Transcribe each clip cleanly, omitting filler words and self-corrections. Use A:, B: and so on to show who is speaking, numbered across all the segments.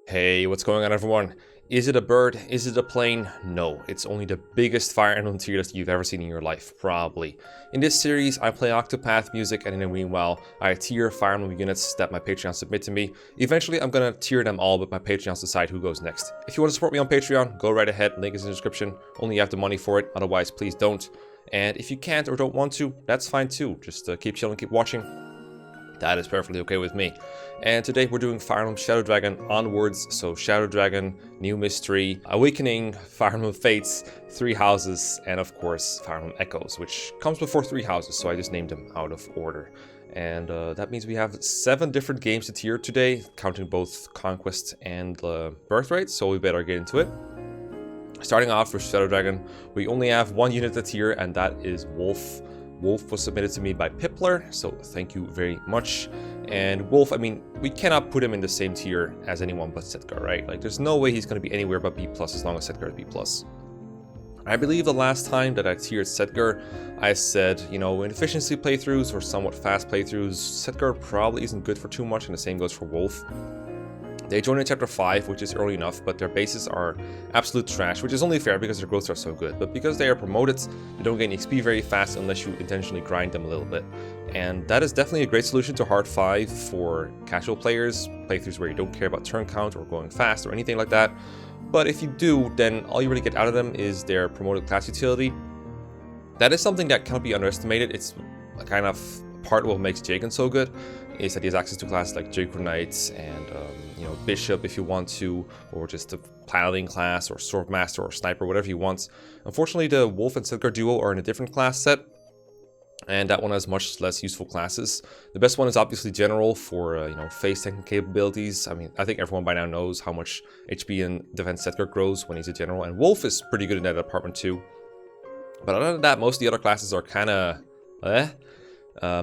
A: Hey, what's going on everyone? Is it a bird? Is it a plane? No, it's only the biggest Fire Emblem tier list you've ever seen in your life, probably. In this series, I play Octopath music, and in the meanwhile, I tier Fire Emblem units that my Patreon submit to me. Eventually, I'm gonna tier them all, but my Patreons decide who goes next. If you want to support me on Patreon, go right ahead, link is in the description. Only you have the money for it, otherwise please don't. And if you can't or don't want to, that's fine too. Just keep chilling, keep watching. That is perfectly okay with me. And today we're doing Fire Emblem Shadow Dragon onwards. So Shadow Dragon, New Mystery, Awakening, Fire Emblem Fates, Three Houses, and of course Fire Emblem Echoes, which comes before Three Houses, so I just named them out of order. And that means we have 7 different games to tier today, counting both Conquest and Birthright, so we better get into it. Starting off with Shadow Dragon, we only have one unit to tier, and that is Wolf. Wolf was submitted to me by Pipler, so thank you very much. And Wolf, I mean, we cannot put him in the same tier as anyone but Setgar, right? Like, there's no way he's going to be anywhere but B+ as long as Setgar is B+. I believe the last time that I tiered Setgar, I said, you know, in efficiency playthroughs or somewhat fast playthroughs, Setgar probably isn't good for too much, and the same goes for Wolf. They joined in Chapter 5, which is early enough, but their bases are absolute trash, which is only fair because their growths are so good. But because they are promoted, they don't gain XP very fast unless you intentionally grind them a little bit. And that is definitely a great solution to Hard 5 for casual players, playthroughs where you don't care about turn count or going fast or anything like that. But if you do, then all you really get out of them is their promoted class utility. That is something that cannot be underestimated. It's kind of part of what makes Jagan so good, is that he has access to classes like Jacob Knight and you know, Bishop if you want to, or just a Paladin class, or Swordmaster, or Sniper, whatever you want. Unfortunately, the Wolf and Setgar duo are in a different class set, and that one has much less useful classes. The best one is obviously General for you know, phase tanking capabilities. I mean, I think everyone by now knows how much HP and defense Setgar grows when he's a General, and Wolf is pretty good in that department too. But other than that, most of the other classes are kind of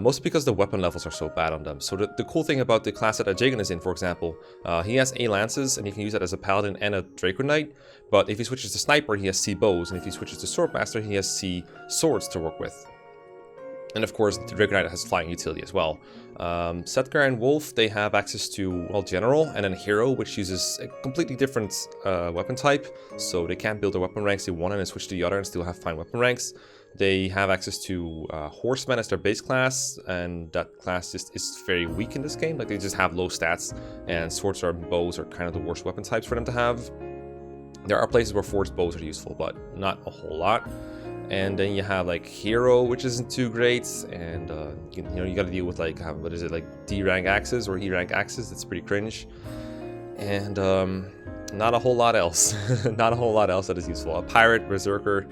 A: mostly because the weapon levels are so bad on them. So the cool thing about the class that Jagan is in, for example, he has A lances and he can use that as a paladin and a Draco Knight. But if he switches to sniper, he has C bows, and if he switches to swordmaster, he has C swords to work with. And of course, the Draco Knight has flying utility as well. Setgar and Wolf, they have access to, well, General and then Hero, which uses a completely different weapon type. So they can't build their weapon ranks to one and then switch to the other and still have fine weapon ranks. They have access to Horseman as their base class, and that class just is very weak in this game. Like, they just have low stats, and swords or bows are kind of the worst weapon types for them to have. There are places where forged bows are useful, but not a whole lot. And then you have like Hero, which isn't too great, and you know, you got to deal with like what is it, like D rank axes or E rank axes. That's pretty cringe. And not a whole lot else. Not a whole lot else that is useful. A Pirate, Berserker,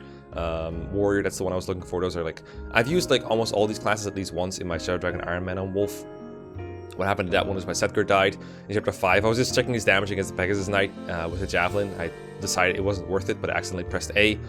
A: Warrior, that's the one I was looking for. Those are like, I've used like almost all these classes at least once in my Shadow Dragon, Iron Man, and Wolf. What happened to that one was my Setgar died in Chapter 5. I was just checking his damage against the Pegasus Knight with a Javelin. I decided it wasn't worth it, but I accidentally pressed A,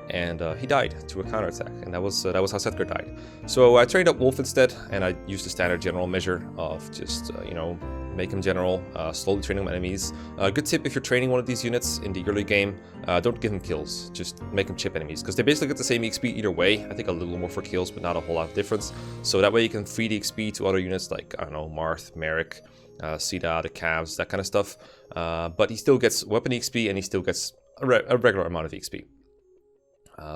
A: and he died to a counterattack, and that was how Setgar died. So I trained up Wolf instead, and I used the standard general measure of just, you know, make him general, slowly training enemies. Good tip if you're training one of these units in the early game, don't give him kills, just make him chip enemies, because they basically get the same XP either way. I think a little more for kills, but not a whole lot of difference. So that way you can feed XP to other units like, I don't know, Marth, Merrick, Sida, the Cavs, that kind of stuff. But he still gets weapon XP, and he still gets a regular amount of XP.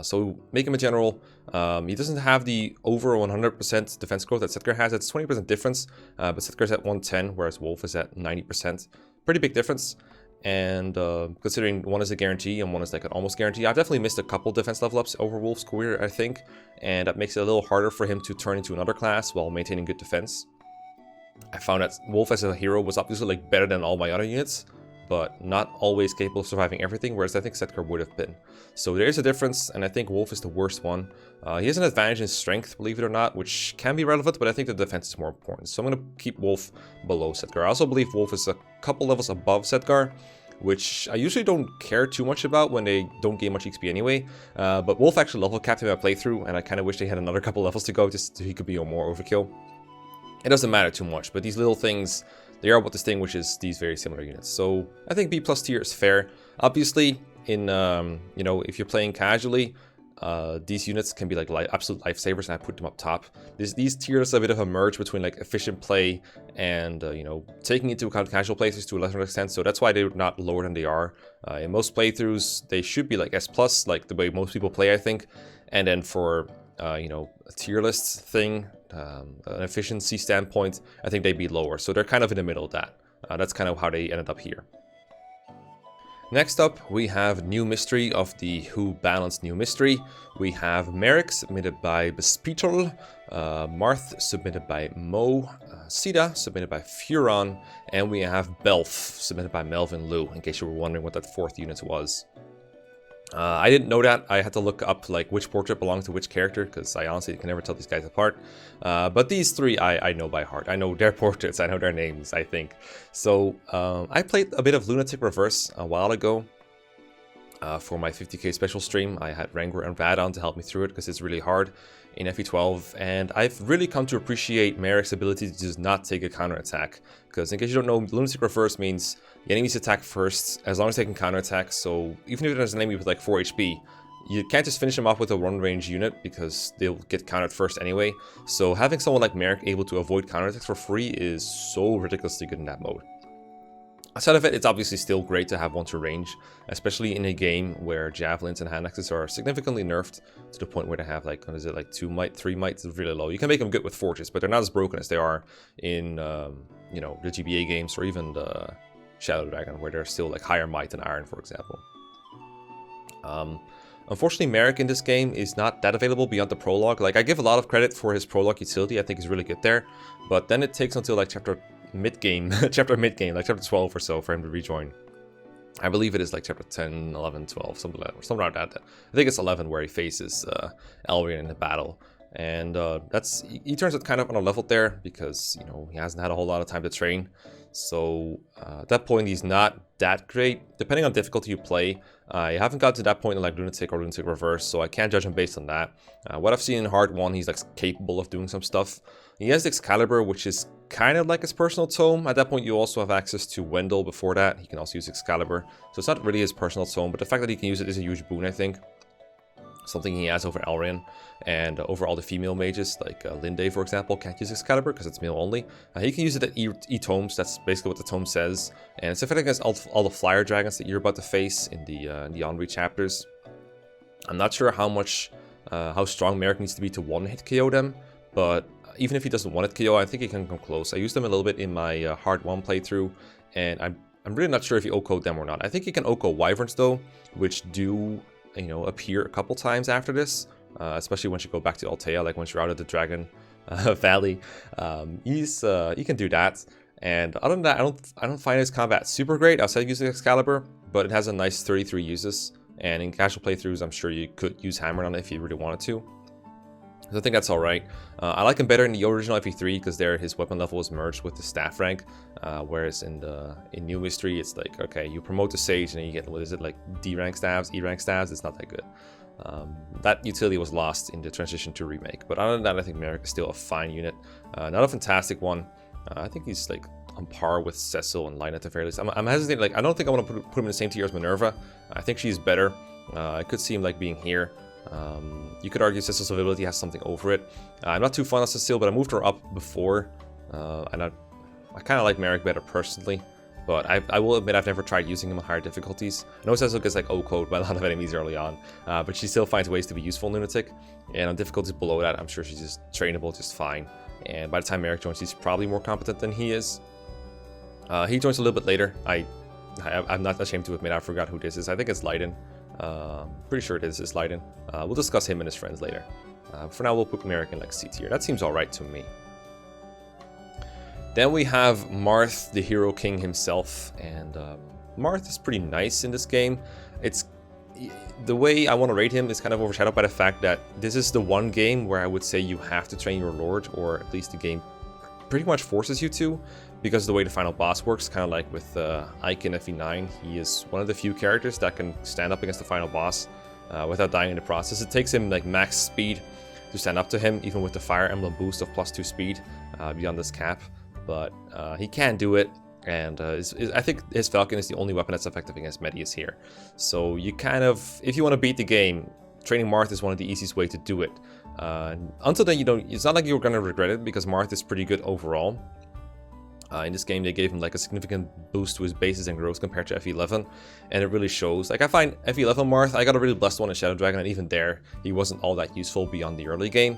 A: So make him a general. He doesn't have the over 100% defense growth that Setgar has. It's 20% difference, but Setgar's at 110, whereas Wolf is at 90%. Pretty big difference. And considering one is a guarantee and one is like an almost guarantee, I've definitely missed a couple defense level ups over Wolf's career, I think. And that makes it a little harder for him to turn into another class while maintaining good defense. I found that Wolf as a hero was obviously like better than all my other units, but not always capable of surviving everything, whereas I think Setgar would have been. So there is a difference, and I think Wolf is the worst one. He has an advantage in strength, believe it or not, which can be relevant, but I think the defense is more important. So I'm going to keep Wolf below Setgar. I also believe Wolf is a couple levels above Setgar, which I usually don't care too much about when they don't gain much XP anyway. But Wolf actually level capped in my playthrough, and I kind of wish they had another couple levels to go just so he could be a more overkill. It doesn't matter too much, but these little things, they are what distinguishes these very similar units. So I think B+ tier is fair. Obviously, in you know, if you're playing casually, these units can be like absolute lifesavers, and I put them up top. These tiers are a bit of a merge between like efficient play and you know, taking into account casual playthroughs to a lesser extent. So that's why they're not lower than they are. In most playthroughs, they should be like S+, like the way most people play, I think. And then for you know, a tier list thing, an efficiency standpoint, I think they'd be lower. So they're kind of in the middle of that. That's kind of how they ended up here. Next up, we have New Mystery of the Who Balanced New Mystery. We have Merrick, submitted by Bespital, Marth, submitted by Mo, Sita, submitted by Furon, and we have Belf, submitted by Melvin Liu, in case you were wondering what that fourth unit was. I didn't know that. I had to look up like which portrait belonged to which character, because I honestly can never tell these guys apart. But these three I know by heart. I know their portraits, I know their names, I think. So I played a bit of Lunatic Reverse a while ago. For my 50k special stream, I had Rangor and Rad on to help me through it, because it's really hard in FE12, and I've really come to appreciate Merrick's ability to just not take a counterattack. Because in case you don't know, Lunatic Reverse means the enemies attack first, as long as they can counterattack. So even if there's an enemy with like 4 HP, you can't just finish them off with a one range unit, because they'll get countered first anyway. So having someone like Merrick able to avoid counterattacks for free is so ridiculously good in that mode. Aside of it, it's obviously still great to have one to range, especially in a game where javelins and hand axes are significantly nerfed to the point where they have like, what is it, like 2 might, 3 might is really low. You can make them good with forges, but they're not as broken as they are in, you know, the GBA games or even the Shadow Dragon, where they're still like higher might than iron, for example. Unfortunately, Merrick in this game is not that available beyond the prologue. Like, I give a lot of credit for his prologue utility. I think he's really good there, but then it takes until like chapter mid-game, like chapter 12 or so for him to rejoin. I believe it is like chapter 10, 11, 12, something like that. I think it's 11 where he faces Elrian in the battle. And he turns it kind of on a level there, because, you know, he hasn't had a whole lot of time to train. So at that point, he's not that great. Depending on difficulty you play, I haven't got to that point in like Lunatic or Lunatic Reverse, so I can't judge him based on that. What I've seen in Hard 1, he's like capable of doing some stuff. He has the Excalibur, which is kind of like his personal tome. At that point, you also have access to Wendell before that. He can also use Excalibur. So it's not really his personal tome, but the fact that he can use it is a huge boon, I think. Something he has over Elrian, and over all the female mages, like Linde, for example, can't use Excalibur because it's male only. He can use it at E-tomes, that's basically what the tome says, and it's effective against all the flyer dragons that you're about to face in the Henri chapters. I'm not sure how strong Merrick needs to be to one-hit KO them, but even if he doesn't one-hit KO, I think he can come close. I used them a little bit in my Hard 1 playthrough, and I'm really not sure if he OHKO'd them or not. I think he can OHKO Wyverns though, which do, you know, appear a couple times after this, especially once you go back to Altea, like once you're out of the Dragon Valley. He can do that. And other than that, I don't find his combat super great outside of using Excalibur, but it has a nice 33 uses. And in casual playthroughs, I'm sure you could use Hammer on it if you really wanted to. So I think that's alright. I like him better in the original FE3 because there his weapon level was merged with the staff rank, whereas in New Mystery it's like, okay, you promote the Sage and then you get, what is it, like D rank staves, E rank staves. It's not that good. That utility was lost in the transition to Remake, but other than that, I think Merrick is still a fine unit. Not a fantastic one. I think he's like on par with Cecil and Line at the very least. I'm hesitating, like I don't think I want to put him in the same tier as Minerva. I think she's better. I could see him like being here. You could argue Cecil's ability has something over it. I'm not too fond of Cecil, but I moved her up before, and I kind of like Merrick better personally, but I will admit I've never tried using him on higher difficulties. I know Cecil gets like OHKO'd by a lot of enemies early on, but she still finds ways to be useful in Lunatic, and on difficulties below that, I'm sure she's just trainable just fine, and by the time Merrick joins, he's probably more competent than he is. He joins a little bit later. I'm not ashamed to admit I forgot who this is. I think it's Leiden. Pretty sure it is Leiden. We'll discuss him and his friends later. For now, we'll put Merrick in like C tier. That seems alright to me. Then we have Marth, the Hero King himself, and Marth is pretty nice in this game. The way I want to rate him is kind of overshadowed by the fact that this is the one game where I would say you have to train your Lord, or at least the game pretty much forces you to, because of the way the final boss works, kind of like with Ike in FE9. He is one of the few characters that can stand up against the final boss without dying in the process. It takes him like max speed to stand up to him, even with the Fire Emblem boost of +2 speed beyond this cap, but he can do it, and I think his Falcon is the only weapon that's effective against Medius here. So you kind of, if you want to beat the game, training Marth is one of the easiest way to do it. Until then, it's not like you're gonna regret it, because Marth is pretty good overall. In this game, they gave him like a significant boost to his bases and growth compared to FE11, and it really shows. Like, I find FE11 Marth, I got a really blessed one in Shadow Dragon, and even there, he wasn't all that useful beyond the early game.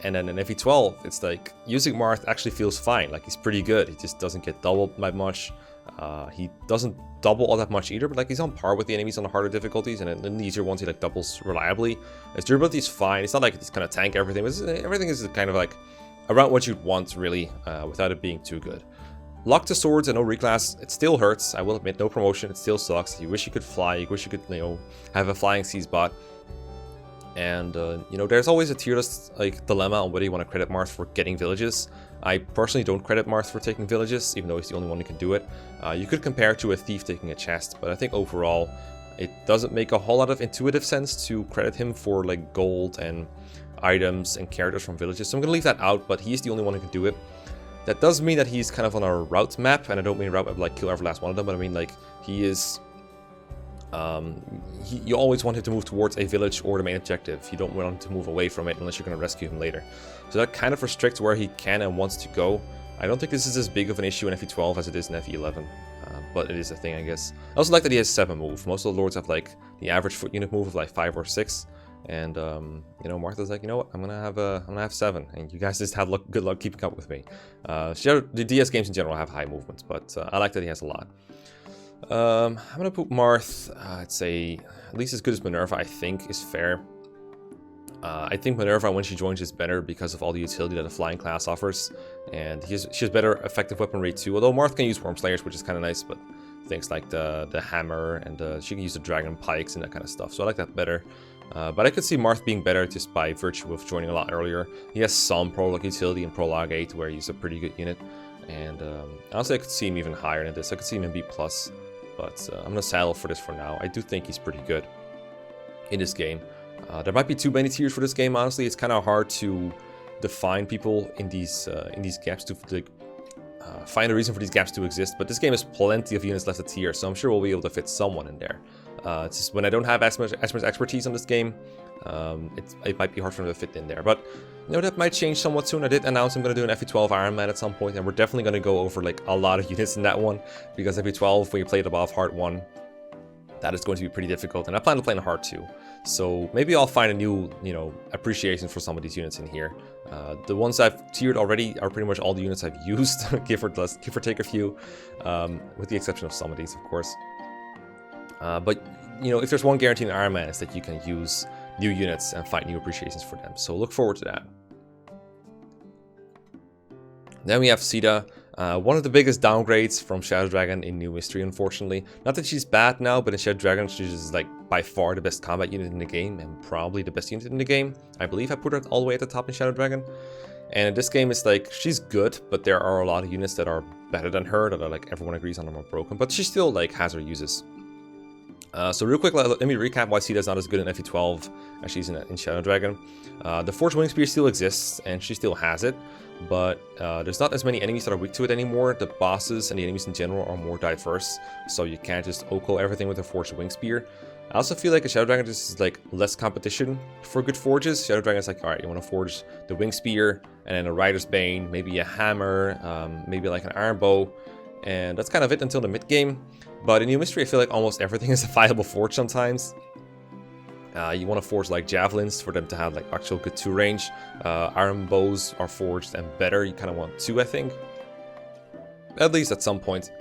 A: And then in FE12, it's like, using Marth actually feels fine. Like, he's pretty good. He just doesn't get doubled that much. He doesn't double all that much either, but like, he's on par with the enemies on the harder difficulties, and in the easier ones, he like doubles reliably. His durability is fine. It's not like he's kind of tank everything. Everything is kind of like around what you'd want, really, without it being too good. Locked to swords and no reclass, it still hurts. I will admit, no promotion, it still sucks. You wish you could fly, you wish you could, have a flying C-spot. And, there's always a tier list, like, dilemma on whether you want to credit Marth for getting villages. I personally don't credit Marth for taking villages, even though he's the only one who can do it. You could compare to a thief taking a chest, but I think overall, it doesn't make a whole lot of intuitive sense to credit him for, like, gold and items and characters from villages. So I'm going to leave that out, but he's the only one who can do it. That does mean that he's kind of on a route map, and I don't mean route map like kill every last one of them, but I mean like he is... you always want him to move towards a village or the main objective. You don't want him to move away from it unless you're going to rescue him later. So that kind of restricts where he can and wants to go. I don't think this is as big of an issue in FE12 as it is in FE11, but it is a thing, I guess. I also like that he has 7 move. Most of the lords have like the average foot unit move of like 5 or 6. And Martha's like, you know what, I'm gonna have 7, and you guys just have good luck keeping up with me. The DS games in general have high movements, but I like that he has a lot. I'm gonna put Marth, I'd say at least as good as Minerva, I think, is fair. I think Minerva, when she joins, is better because of all the utility that the flying class offers, and she has better effective weaponry too. Although Marth can use Worm Slayers, which is kind of nice, but things like the hammer and she can use the dragon pikes and that kind of stuff. So I like that better. But I could see Marth being better just by virtue of joining a lot earlier. He has some prologue utility in Prologue 8 where he's a pretty good unit. And honestly, I could see him even higher than this. I could see him in B+. But I'm going to settle for this for now. I do think he's pretty good in this game. There might be too many tiers for this game, honestly. It's kind of hard to define people in these gaps to find a reason for these gaps to exist. But this game has plenty of units left at tier, so I'm sure we'll be able to fit someone in there. It's just when I don't have as much expertise on this game, it might be hard for them to fit in there. But that might change somewhat soon. I did announce I'm going to do an FE12 Iron Man at some point, and we're definitely going to go over like a lot of units in that one, because FE12, when you play it above Hard 1, that is going to be pretty difficult, and I plan to play in Hard 2. So maybe I'll find a new, appreciation for some of these units in here. The ones I've tiered already are pretty much all the units I've used, give or take a few, with the exception of some of these, of course. But if there's one guarantee in Iron Man, is that you can use new units and find new appreciations for them. So look forward to that. Then we have Sita, one of the biggest downgrades from Shadow Dragon in New Mystery, unfortunately. Not that she's bad now, but in Shadow Dragon she's like by far the best combat unit in the game, and probably the best unit in the game. I believe I put her all the way at the top in Shadow Dragon. And in this game, it's like, she's good, but there are a lot of units that are better than her, that are like, everyone agrees on are more broken, but she still like has her uses. So real quick, let me recap why Sita's not as good in FE12 as she's in Shadow Dragon. The Forged Wing Spear still exists, and she still has it, but there's not as many enemies that are weak to it anymore. The bosses and the enemies in general are more diverse, so you can't just OHKO everything with a Forged Wing Spear. I also feel like a Shadow Dragon just is like less competition for good forges. Shadow Dragon is like, alright, you want to forge the Wing Spear, and then a Rider's Bane, maybe a hammer, maybe like an iron bow, and that's kind of it until the mid-game. But in New Mystery, I feel like almost everything is a viable forge sometimes. You want to forge like javelins for them to have like actual good 2 range. Iron bows are forged and better. You kind of want 2, I think. At least at some point.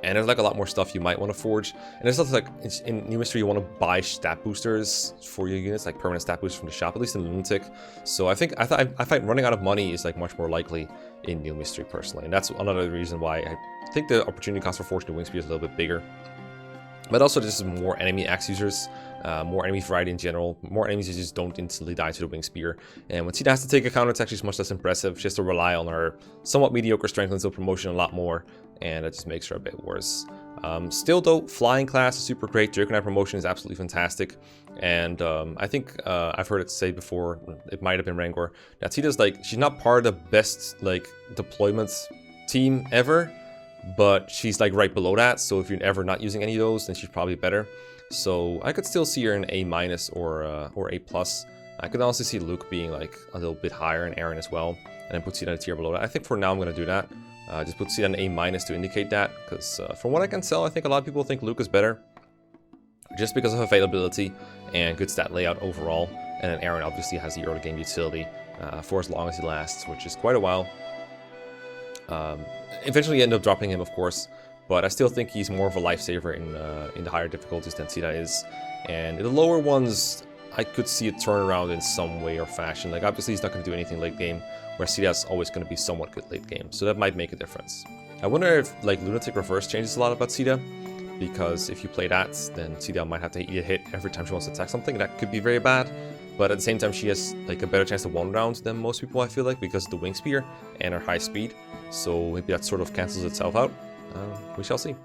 A: And there's like a lot more stuff you might want to forge. And there's stuff like in New Mystery, you want to buy stat boosters for your units, like permanent stat boosters from the shop, at least in Lunatic. So I find running out of money is like much more likely in New Mystery personally. And that's another reason why I think the opportunity cost for forging the Wing Spear is a little bit bigger. But also there's just more enemy axe users, more enemy variety in general, more enemies who just don't instantly die to the Wing Spear. And when Sita has to take a counter, it's actually much less impressive. She has to rely on her somewhat mediocre strength until promotion a lot more, and that just makes her a bit worse. Still though, flying class is super great. Draconite promotion is absolutely fantastic. And I think I've heard it say before, it might have been Rangor, that Sita's like, she's not part of the best like deployments team ever, but she's like right below that. So if you're ever not using any of those, then she's probably better. So I could still see her in A- or A+. I could also see Luke being like a little bit higher, and Aaron as well, and then put Selena a tier below that. I think for now I'm going to do that. Just put Selena an A- to indicate that, because from what I can tell, I think a lot of people think Luke is better, just because of availability and good stat layout overall. And then Aaron obviously has the early game utility for as long as he lasts, which is quite a while. Eventually you end up dropping him, of course, but I still think he's more of a lifesaver in the higher difficulties than Selena is. And in the lower ones, I could see it turn around in some way or fashion. Like, obviously he's not going to do anything late game, where Sela's always going to be somewhat good late game, so that might make a difference. I wonder if like Lunatic Reverse changes a lot about Sela, because if you play that, then Sela might have to eat a hit every time she wants to attack something. That could be very bad, but at the same time she has like a better chance to one round than most people, I feel like, because of the wing spear and her high speed. So maybe that sort of cancels itself out. We shall see.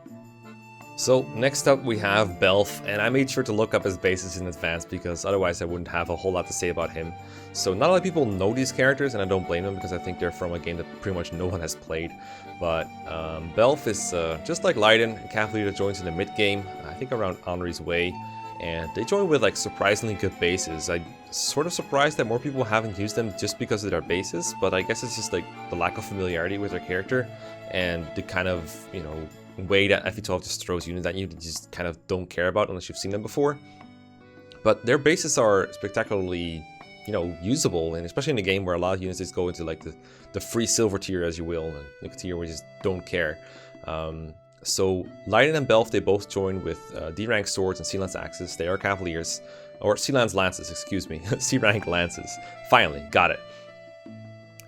A: So next up we have Belf, and I made sure to look up his bases in advance because otherwise I wouldn't have a whole lot to say about him. So not a lot of people know these characters, and I don't blame them because I think they're from a game that pretty much no one has played. But Belf is just like Leiden, a cavalry that joins in the mid game, I think around Henri's way, and they join with like surprisingly good bases. I'm sort of surprised that more people haven't used them just because of their bases, but I guess it's just like the lack of familiarity with their character and the kind of, you know, way that FE12 just throws units at you that you just kind of don't care about unless you've seen them before. But their bases are spectacularly, you know, usable, and especially in a game where a lot of units just go into like the free silver tier, as you will, and like a tier where you just don't care. So Leiden and Belf, they both join with D-rank swords and C-lance axes. They are cavaliers, or C-lance lances, excuse me, C-rank lances. Finally, got it.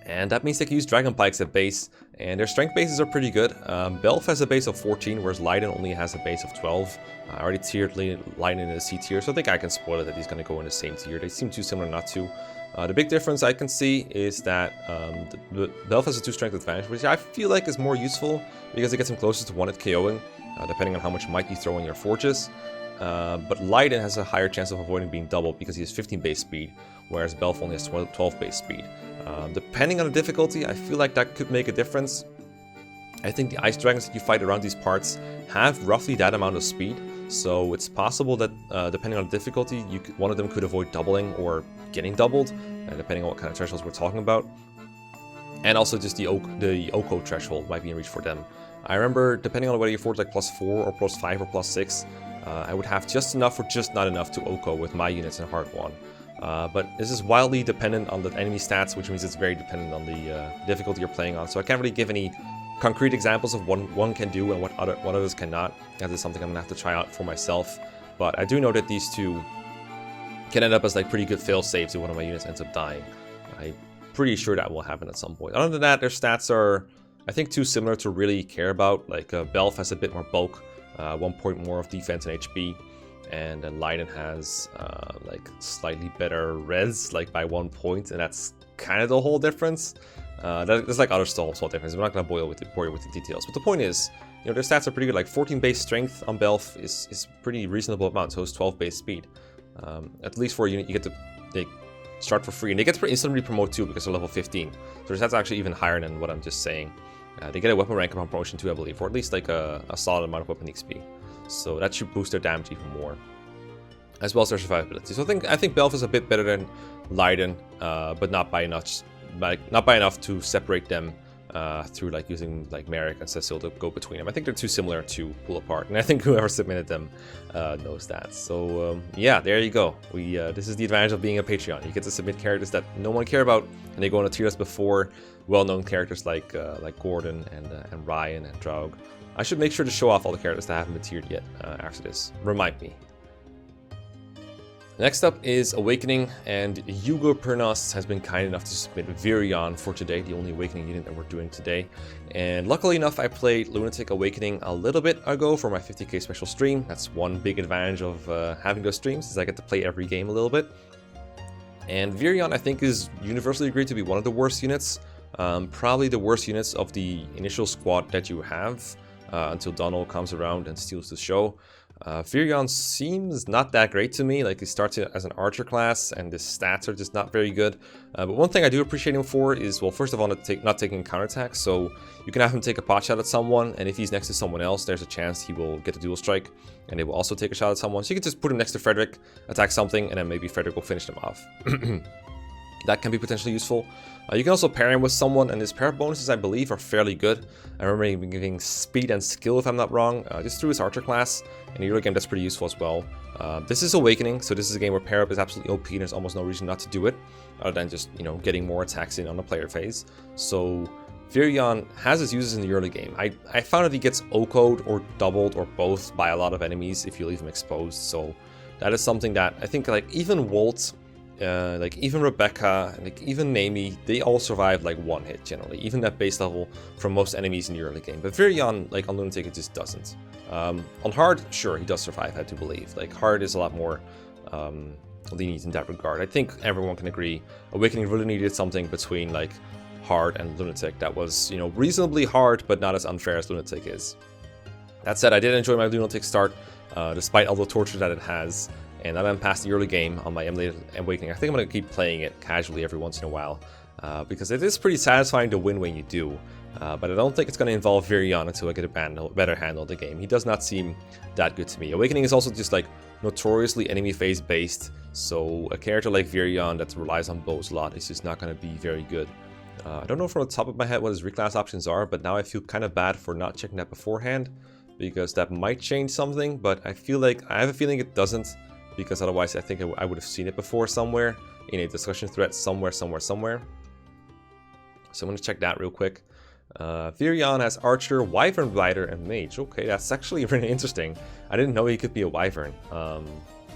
A: And that means they can use dragon pikes at base, and their strength bases are pretty good. Belf has a base of 14, whereas Leiden only has a base of 12. I already tiered Leiden in the C tier, so I think I can spoil it that he's going to go in the same tier. They seem too similar not to. The big difference I can see is that Belf has a 2 strength advantage, which I feel like is more useful because it gets him closer to 1-hit KOing, depending on how much might you throw in your forges. But Leiden has a higher chance of avoiding being doubled because he has 15 base speed, whereas Belf only has 12 base speed. Depending on the difficulty, I feel like that could make a difference. I think the ice dragons that you fight around these parts have roughly that amount of speed, so it's possible that depending on the difficulty, one of them could avoid doubling or getting doubled, depending on what kind of thresholds we're talking about. And also just the Oko threshold might be in reach for them. I remember, depending on whether you forge like +4 or +5 or +6, I would have just enough or just not enough to Oko with my units in Hard 1. But this is wildly dependent on the enemy stats, which means it's very dependent on the difficulty you're playing on. So I can't really give any concrete examples of what one can do and what others cannot. That is something I'm going to have to try out for myself. But I do know that these two can end up as like pretty good fail saves if one of my units ends up dying. I'm pretty sure that will happen at some point. Other than that, their stats are, I think, too similar to really care about. Like Belf has a bit more bulk, 1 point more of defense and HP. And then Leiden has like slightly better res, like by 1 point, and that's kind of the whole difference. There's like other small differences. We're not going to bore you with the details, but the point is, you know, their stats are pretty good. Like 14 base strength on Belf is pretty reasonable amount, so it's 12 base speed. At least for a unit, you get to start for free, and they get to instantly promote too because they're level 15. So that's actually even higher than what I'm just saying. They get a weapon rank upon promotion too, I believe, or at least like a solid amount of weapon XP. So that should boost their damage even more, as well as their survivability. So I think Belf is a bit better than Leiden, but not by enough. Not by enough to separate them through like using like Merrick and Cecil to go between them. I think they're too similar to pull apart, and I think whoever submitted them knows that. So yeah, there you go. This is the advantage of being a Patreon. You get to submit characters that no one care about, and they go on a tier list before well-known characters like Gordon and Ryan and Draug. I should make sure to show off all the characters that haven't been tiered yet after this. Remind me. Next up is Awakening, and Hugo Pernos has been kind enough to submit Virion for today, the only Awakening unit that we're doing today. And luckily enough, I played Lunatic Awakening a little bit ago for my 50k special stream. That's one big advantage of having those streams, is I get to play every game a little bit. And Virion, I think, is universally agreed to be one of the worst units. Probably the worst units of the initial squad that you have until Donald comes around and steals the show. Virion seems not that great to me. Like, he starts as an archer class, and his stats are just not very good. But one thing I do appreciate him for is, well, first of all, not taking counterattacks. So you can have him take a pot shot at someone, and if he's next to someone else, there's a chance he will get a dual strike, and they will also take a shot at someone. So you can just put him next to Frederick, attack something, and then maybe Frederick will finish them off. That can be potentially useful. You can also pair him with someone, and his pair bonuses, I believe, are fairly good. I remember him giving speed and skill, if I'm not wrong, just through his archer class. In the early game, that's pretty useful as well. This is Awakening, so this is a game where pair up is absolutely OP, and there's almost no reason not to do it, other than just, you know, getting more attacks in on the player phase. So Virion has his uses in the early game. I found that he gets OHKO'd or doubled or both by a lot of enemies if you leave him exposed. So that is something that I think, like, even Walt, like even Rebecca, like even Naomi, they all survive like one hit generally, even at base level from most enemies in the early game. But Virion, like on Lunatic, it just doesn't. On hard, sure, he does survive, I do believe. Like hard is a lot more lenient in that regard. I think everyone can agree Awakening really needed something between like hard and Lunatic that was, you know, reasonably hard but not as unfair as Lunatic is. That said, I did enjoy my Lunatic start, despite all the torture that it has. And now that I'm past the early game on my Emulated Awakening, I think I'm going to keep playing it casually every once in a while, because it is pretty satisfying to win when you do. But I don't think it's going to involve Virion until I get a better handle of the game. He does not seem that good to me. Awakening is also just like notoriously enemy phase based, so a character like Virion that relies on bows a lot is just not going to be very good. I don't know from the top of my head what his reclass options are, but now I feel kind of bad for not checking that beforehand, because that might change something, but I have a feeling it doesn't. Because otherwise I think I would have seen it before somewhere, in a discussion thread somewhere. So I'm going to check that real quick. Virion has Archer, Wyvern Rider, and Mage. Okay, that's actually really interesting. I didn't know he could be a Wyvern.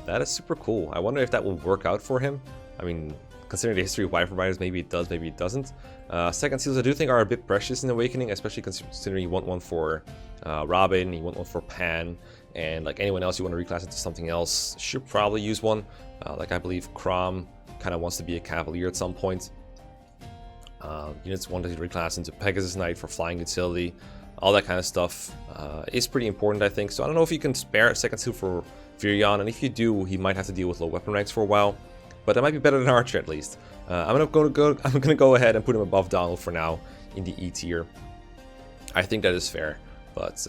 A: That is super cool. I wonder if that will work out for him. I mean, considering the history of Wyvern Riders, maybe it does, maybe it doesn't. Second seals I do think are a bit precious in Awakening, especially considering you want one for Robin, you want one for Pan, and like anyone else you want to reclass into something else, should probably use one. Like I believe Crom kind of wants to be a Cavalier at some point. Units want to reclass into Pegasus Knight for flying utility. All that kind of stuff is pretty important, I think. So I don't know if you can spare a second seal for Virion, and if you do, he might have to deal with low weapon ranks for a while. But that might be better than Archer at least. I'm gonna go ahead and put him above Donald for now in the E tier. I think that is fair. But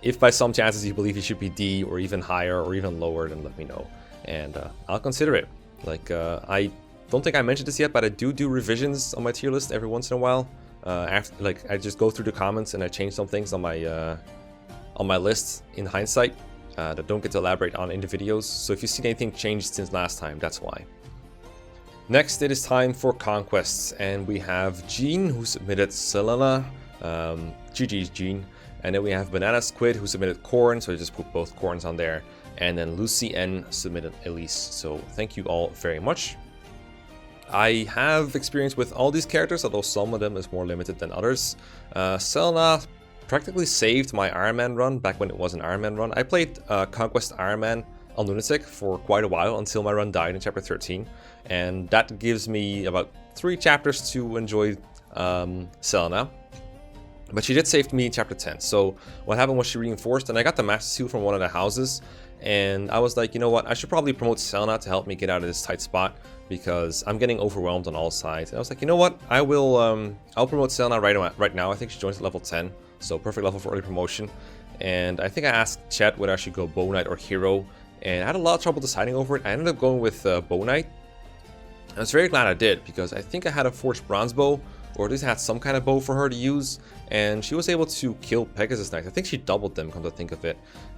A: if by some chances you believe he should be D or even higher or even lower, then let me know, and I'll consider it. Like I don't think I mentioned this yet, but I do revisions on my tier list every once in a while. After, like, I just go through the comments and I change some things on my list in hindsight that don't get to elaborate on in the videos. So if you've seen anything changed since last time, that's why. Next, it is time for conquests, and we have Jean, who submitted Selena. GG's Jean. And then we have Banana Squid, who submitted Corn, so I just put both Corns on there. And then Lucy N submitted Elise, so thank you all very much. I have experience with all these characters, although some of them is more limited than others. Selena practically saved my Iron Man run back when it was an Iron Man run. I played Conquest Iron Man on Lunatic for quite a while until my run died in chapter 13. And that gives me about 3 chapters to enjoy Selena. But she did save me in chapter 10. So what happened was she reinforced, and I got the Master Seal from one of the houses. And I was like, you know what, I should probably promote Selena to help me get out of this tight spot, because I'm getting overwhelmed on all sides. And I was like, you know what, I'll promote Selena right now. I think she joins at level 10, so perfect level for early promotion. And I think I asked Chet whether I should go Bow Knight or Hero, and I had a lot of trouble deciding over it. I ended up going with Bow Knight. I was very glad I did, because I think I had a forged bronze bow, or at least had some kind of bow for her to use, and she was able to kill Pegasus Knights. I think she doubled them, come to think of it,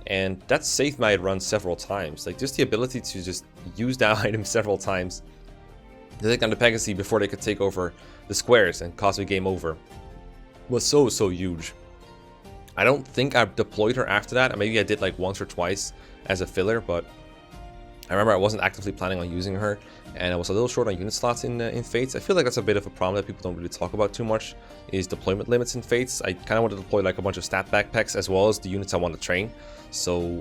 A: and that saved my run several times. Like, just the ability to just use that item several times to take down the Pegasus before they could take over the squares and cause a game over was so huge. I don't think I deployed her after that. Maybe I did like once or twice as a filler, but I remember I wasn't actively planning on using her, and I was a little short on unit slots in Fates. I feel like that's a bit of a problem that people don't really talk about too much, is deployment limits in Fates. I kind of want to deploy like a bunch of stat backpacks as well as the units I want to train, so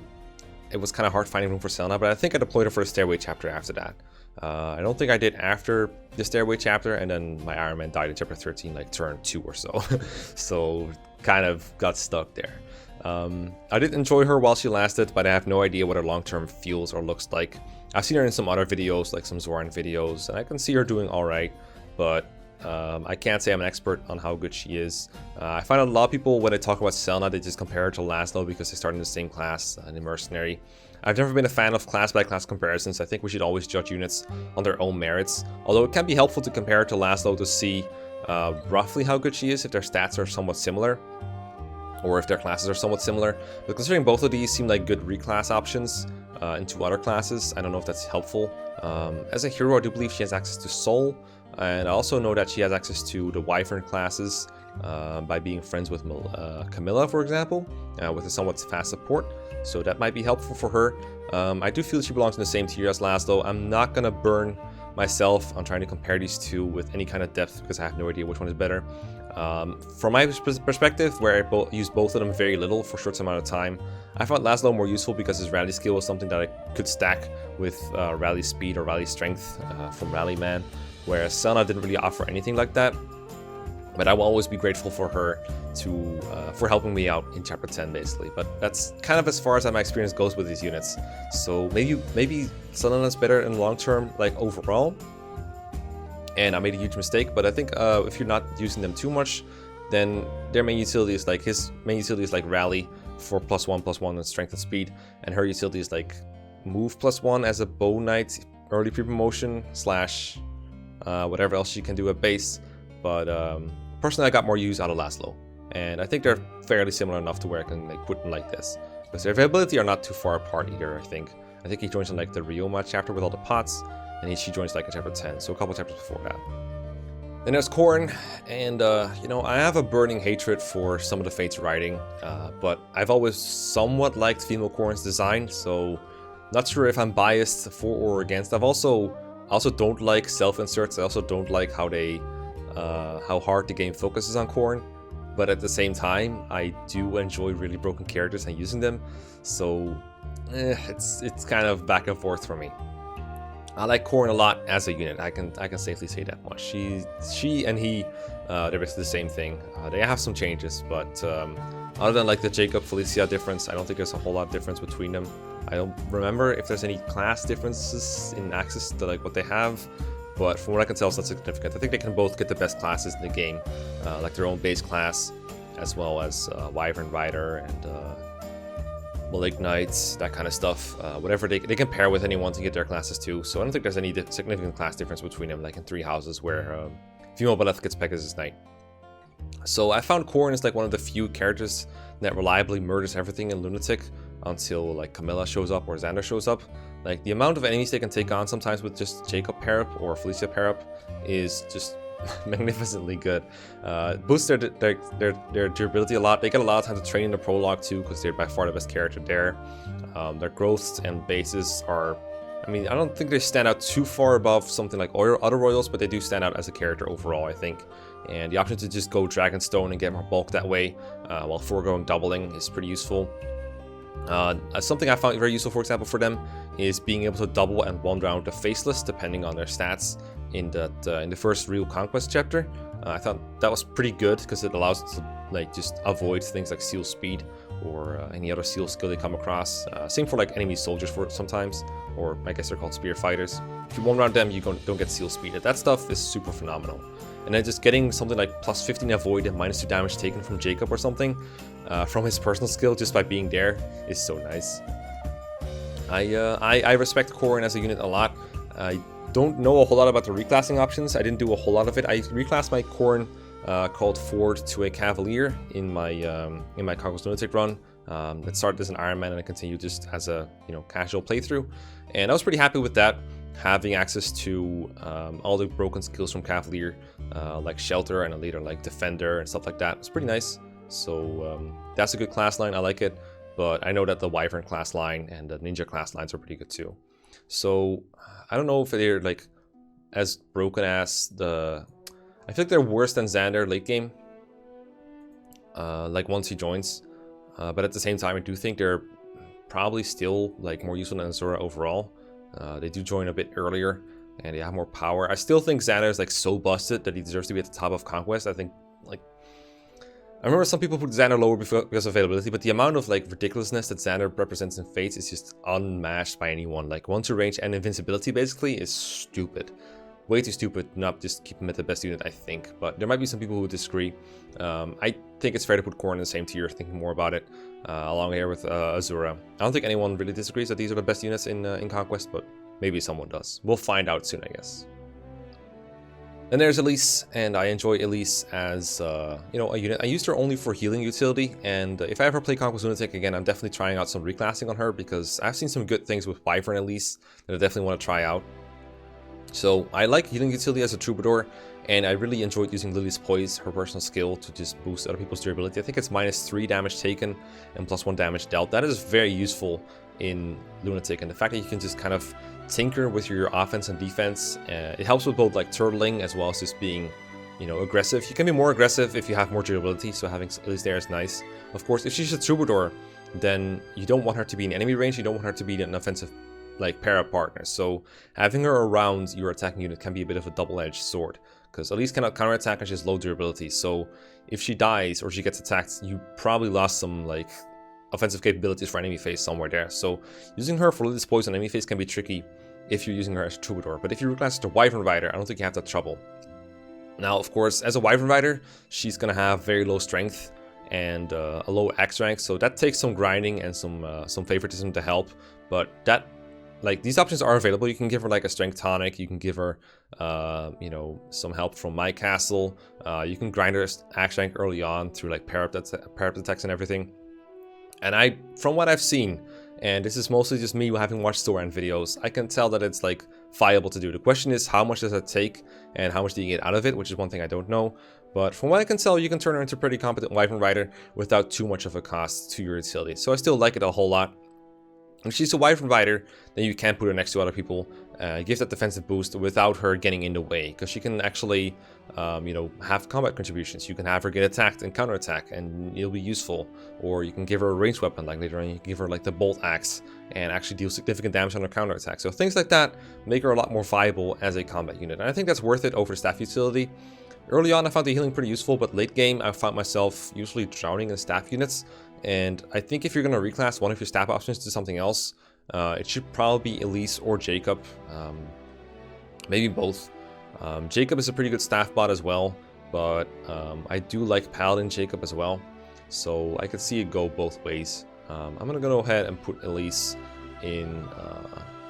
A: it was kind of hard finding room for Selena, but I think I deployed her for the Stairway chapter after that. I don't think I did after the Stairway chapter, and then my Iron Man died in chapter 13, like turn 2 or so. So kind of got stuck there. I did enjoy her while she lasted, but I have no idea what her long-term feels or looks like. I've seen her in some other videos, like some Zoran videos, and I can see her doing alright, but I can't say I'm an expert on how good she is. I find a lot of people, when they talk about Selena, they just compare her to Laszlo because they start in the same class, in the Mercenary. I've never been a fan of class-by-class comparisons. I think we should always judge units on their own merits, although it can be helpful to compare her to Laszlo to see roughly how good she is if their stats are somewhat similar, or if their classes are somewhat similar. But considering both of these seem like good reclass options into other classes, I don't know if that's helpful. As a hero, I do believe she has access to Soul, and I also know that she has access to the Wyvern classes by being friends with Camilla, for example, with a somewhat fast support, so that might be helpful for her. I do feel she belongs in the same tier as Laszlo. I'm not gonna burn myself on trying to compare these two with any kind of depth because I have no idea which one is better. From my perspective, where I use both of them very little for a short amount of time, I found Laszlo more useful because his rally skill was something that I could stack with rally speed or rally strength from Rally Man, whereas Selena didn't really offer anything like that. But I will always be grateful for her for helping me out in Chapter 10, basically. But that's kind of as far as my experience goes with these units. So maybe Selena's better in the long term, like overall. And I made a huge mistake, but I think if you're not using them too much, then their main utility is like rally for +1/+1 in strength and speed, and her utility is like move +1 as a bow knight, early pre-promotion / whatever else she can do at base. But personally, I got more use out of Laszlo, and I think they're fairly similar enough to where I can like put them like this, because their availability are not too far apart either. I think he joins in like the Ryoma chapter with all the pots, and she joins like in chapter 10, so a couple chapters before that. Then there's Khorne, and you know, I have a burning hatred for some of the Fates writing, but I've always somewhat liked female Khorne's design, so not sure if I'm biased for or against. I also don't like self-inserts. I also don't like how hard the game focuses on Khorne, but at the same time, I do enjoy really broken characters and using them, so it's kind of back and forth for me. I like Khorne a lot as a unit. I can safely say that much. She and he, they're basically the same thing. They have some changes, but other than like the Jacob Felicia difference, I don't think there's a whole lot of difference between them. I don't remember if there's any class differences in access to like what they have, but from what I can tell, it's not significant. I think they can both get the best classes in the game, like their own base class, as well as Wyvern Rider and Malignite, that kind of stuff. Whatever they can pair with anyone to get their classes too. So I don't think there's any significant class difference between them, like in 3 houses where female Belfast gets Pegasus Knight. So I found Khorne is like one of the few characters that reliably murders everything in Lunatic until like Camilla shows up or Xander shows up. Like the amount of enemies they can take on sometimes with just Jacob pair up or Felicia pair up is just magnificently good. Boosts their durability a lot. They get a lot of time to train in the prologue too, because they're by far the best character there. Their growths and bases are, I mean, I don't think they stand out too far above something like other royals, but they do stand out as a character overall, I think. And the option to just go Dragonstone and get more bulk that way, while foregoing doubling, is pretty useful. Something I found very useful, for example, for them is being able to double and one round the Faceless depending on their stats in the first Real Conquest chapter. I thought that was pretty good because it allows us to like just avoid things like Seal Speed or any other Seal skill they come across. Same for like enemy soldiers for sometimes, or I guess they're called Spear Fighters. If you one round them, you don't get Seal Speed. That stuff is super phenomenal. And then just getting something like +15 avoid and -2 damage taken from Jacob or something from his personal skill just by being there is so nice. I respect Khorne as a unit a lot. I don't know a whole lot about the reclassing options. I didn't do a whole lot of it. I reclassed my Khorne called Ford to a Cavalier in my Conquest Lunatic run. It started as an Iron Man and it continued just as a casual playthrough, and I was pretty happy with that. Having access to all the broken skills from Cavalier, like Shelter and later like Defender and stuff like that, it's pretty nice. So that's a good class line. I like it, but I know that the Wyvern class line and the Ninja class lines are pretty good too. So I don't know if they're like as broken as I feel like they're worse than Xander late game, like once he joins. But at the same time, I do think they're probably still like more useful than Zora overall. They do join a bit earlier, and they have more power. I still think Xander is like so busted that he deserves to be at the top of Conquest. I I remember some people put Xander lower because of availability, but the amount of like ridiculousness that Xander represents in Fates is just unmatched by anyone. Like 1-2 range and invincibility basically is stupid. Way too stupid, not just keep him at the best unit, I think. But there might be some people who disagree. I think it's fair to put Korn in the same tier, thinking more about it, along here with Azura. I don't think anyone really disagrees that these are the best units in Conquest, but maybe someone does. We'll find out soon, I guess. Then there's Elise, and I enjoy Elise as, you know, a unit. I used her only for healing utility, and if I ever play Conquest Lunatic again, I'm definitely trying out some reclassing on her, because I've seen some good things with Wyvern Elise that I definitely want to try out. So I like healing utility as a Troubadour, and I really enjoyed using Lily's Poise, her personal skill, to just boost other people's durability. I think it's -3 damage taken and +1 damage dealt. That is very useful in Lunatic, and the fact that you can just kind of tinker with your offense and defense, it helps with both like turtling as well as just being, you know, aggressive. You can be more aggressive if you have more durability, so having Elise there is nice. Of course, if she's a Troubadour, then you don't want her to be in enemy range, you don't want her to be an offensive like para partner, so having her around your attacking unit can be a bit of a double-edged sword, because Elise cannot counterattack and she has low durability, so if she dies or she gets attacked, you probably lost some like offensive capabilities for enemy phase somewhere there. So using her for Lily's Poison on enemy phase can be tricky if you're using her as a Troubadour, but if you reclass her to Wyvern Rider, I don't think you have that trouble. Now, of course, as a Wyvern Rider, she's gonna have very low strength and a low X rank, so that takes some grinding and some favoritism to help, but that, like, these options are available. You can give her like a strength tonic, you can give her you know, some help from My Castle, you can grind her Axe rank early on through like pair up attacks and everything. And from what I've seen, and this is mostly just me having watched Storyline videos, I can tell that it's like viable to do. The question is, how much does that take and how much do you get out of it, which is one thing I don't know. But from what I can tell, you can turn her into a pretty competent Wyvern Rider without too much of a cost to your utility. So I still like it a whole lot. If she's a Wyvern Rider, then you can put her next to other people, give that defensive boost without her getting in the way, because she can actually, you know, have combat contributions. You can have her get attacked and counterattack, and it'll be useful. Or you can give her a ranged weapon, like later on, you can give her like the Bolt Axe, and actually deal significant damage on her counterattack. So things like that make her a lot more viable as a combat unit, and I think that's worth it over the staff utility. Early on, I found the healing pretty useful, but late game, I found myself usually drowning in staff units. And I think if you're going to reclass one of your staff options to something else, it should probably be Elise or Jacob. Maybe both. Jacob is a pretty good staff bot as well, but I do like Paladin Jacob as well. So I could see it go both ways. I'm going to go ahead and put Elise in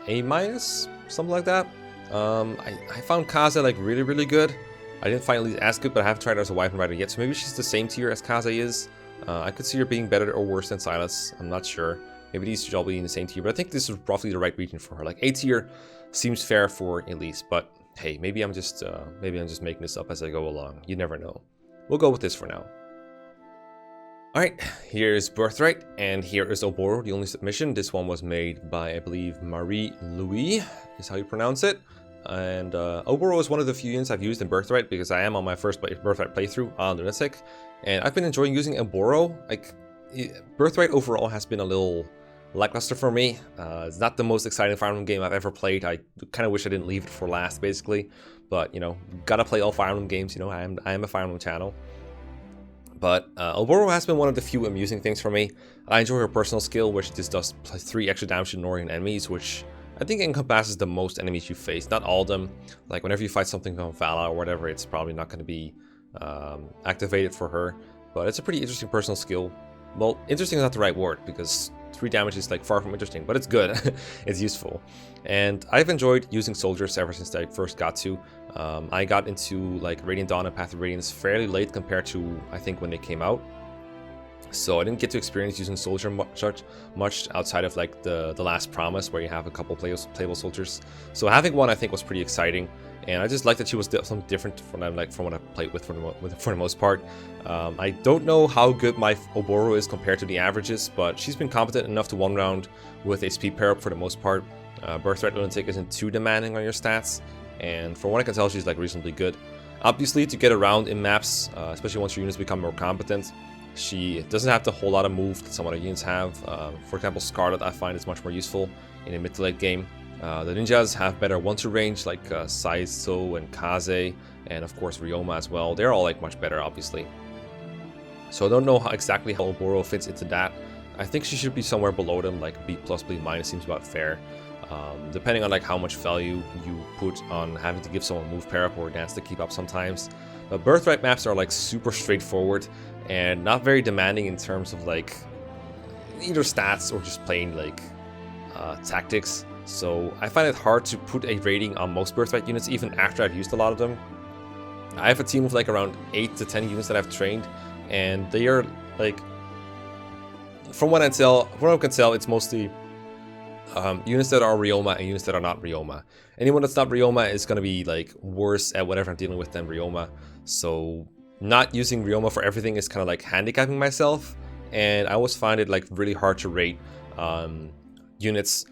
A: A-, something like that. I found Kaze like really good. I didn't find Elise as good, but I haven't tried her as a Wyvern Rider yet, so maybe she's the same tier as Kaze is. I could see her being better or worse than Silas. I'm not sure. Maybe these should all be in the same tier, but I think this is roughly the right region for her. Like A tier seems fair for Elise, but hey, maybe I'm just making this up as I go along. You never know. We'll go with this for now. Alright, here's Birthright, and here is Oboro, the only submission. This one was made by, I believe, Marie-Louis, is how you pronounce it. And Oboro is one of the few units I've used in Birthright, because I am on my first Birthright playthrough on Lunatic. And I've been enjoying using Oboro. Like, Birthright overall has been a little lackluster for me. It's not the most exciting Fire Emblem game I've ever played. I kind of wish I didn't leave it for last, basically. But, you know, gotta play all Fire Emblem games, you know, I am a Fire Emblem channel. But Oboro has been one of the few amusing things for me. I enjoy her personal skill, which just does +3 extra damage to Norian enemies, which I think encompasses the most enemies you face. Not all of them. Like, whenever you fight something from Vala or whatever, it's probably not going to be activated for her. But it's a pretty interesting personal skill. Well, interesting is not the right word, because 3 damage is like far from interesting, but it's good. It's useful. And I've enjoyed using soldiers ever since I first got to. I got into like Radiant Dawn and Path of Radiance fairly late compared to, I think, when they came out. So I didn't get to experience using soldier much outside of like the Last Promise, where you have a couple playable soldiers. So having one, I think, was pretty exciting, and I just liked that she was something different from what I played with for the most part. I don't know how good my Oboro is compared to the averages, but she's been competent enough to one round with a speed pair up for the most part. Birthright Lunatic isn't too demanding on your stats, and from what I can tell, she's like reasonably good. Obviously, to get around in maps, especially once your units become more competent, she doesn't have the whole lot of moves that some other units have. For example, Scarlet I find is much more useful in a mid to late game. The ninjas have better 1-2 range, like Saizo and Kaze, and of course Ryoma as well. They're all like much better, obviously. So I don't know exactly how Oboro fits into that. I think she should be somewhere below them, like B+, B- seems about fair. Depending on like how much value you put on having to give someone move pair up or dance to keep up sometimes. But Birthright maps are like super straightforward and not very demanding in terms of like either stats or just plain like tactics. So I find it hard to put a rating on most Birthright units even after I've used a lot of them. I have a team of like around 8 to 10 units that I've trained, and they are like, from what I can tell, it's mostly units that are Ryoma and units that are not Ryoma. Anyone that's not Ryoma is going to be like worse at whatever I'm dealing with than Ryoma. So not using Ryoma for everything is kind of like handicapping myself, and I always find it like really hard to rate units,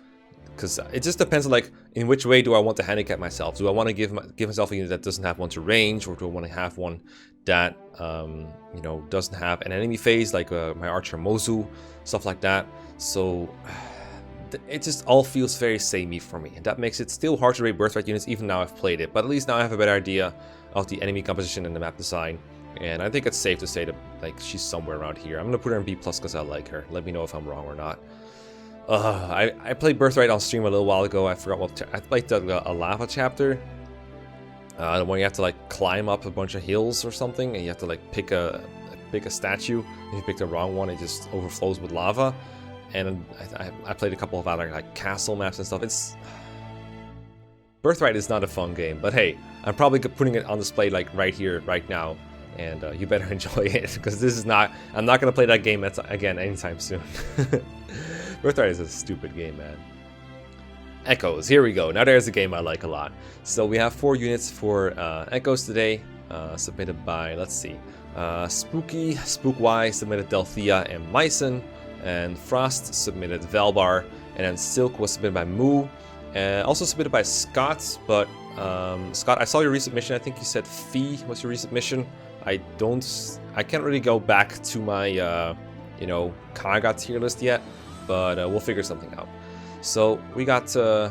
A: because it just depends on like in which way do I want to handicap myself. Do I want to give myself a unit that doesn't have one to range, or do I want to have one that you know, doesn't have an enemy phase, like my archer Mozu, stuff like that. So it just all feels very samey for me, and that makes it still hard to rate Birthright units even now I've played it. But at least now I have a better idea of the enemy composition and the map design, and I think it's safe to say that like she's somewhere around here. I'm gonna put her in B+ because I like her. Let me know if I'm wrong or not. I played Birthright on stream a little while ago. I forgot what I played a lava chapter. The one you have to like climb up a bunch of hills or something, and you have to like pick a statue. If you pick the wrong one, it just overflows with lava. And I played a couple of other like castle maps and stuff. It's Birthright is not a fun game, but hey, I'm probably putting it on display like right here, right now, and you better enjoy it, because this is not. I'm not gonna play that game again anytime soon. Birthright is a stupid game, man. Echoes, here we go. Now there's a game I like a lot. So we have 4 units for Echoes today, submitted by, let's see, Spooky, Spookwise submitted Delphia and Mycen, and Frost submitted Valbar, and then Silk was submitted by Moo, and also submitted by Scott. But Scott, I saw your resubmission. I think you said Fee was your resubmission. I can't really go back to my you know, Kaga tier list yet, but we'll figure something out. So we got 4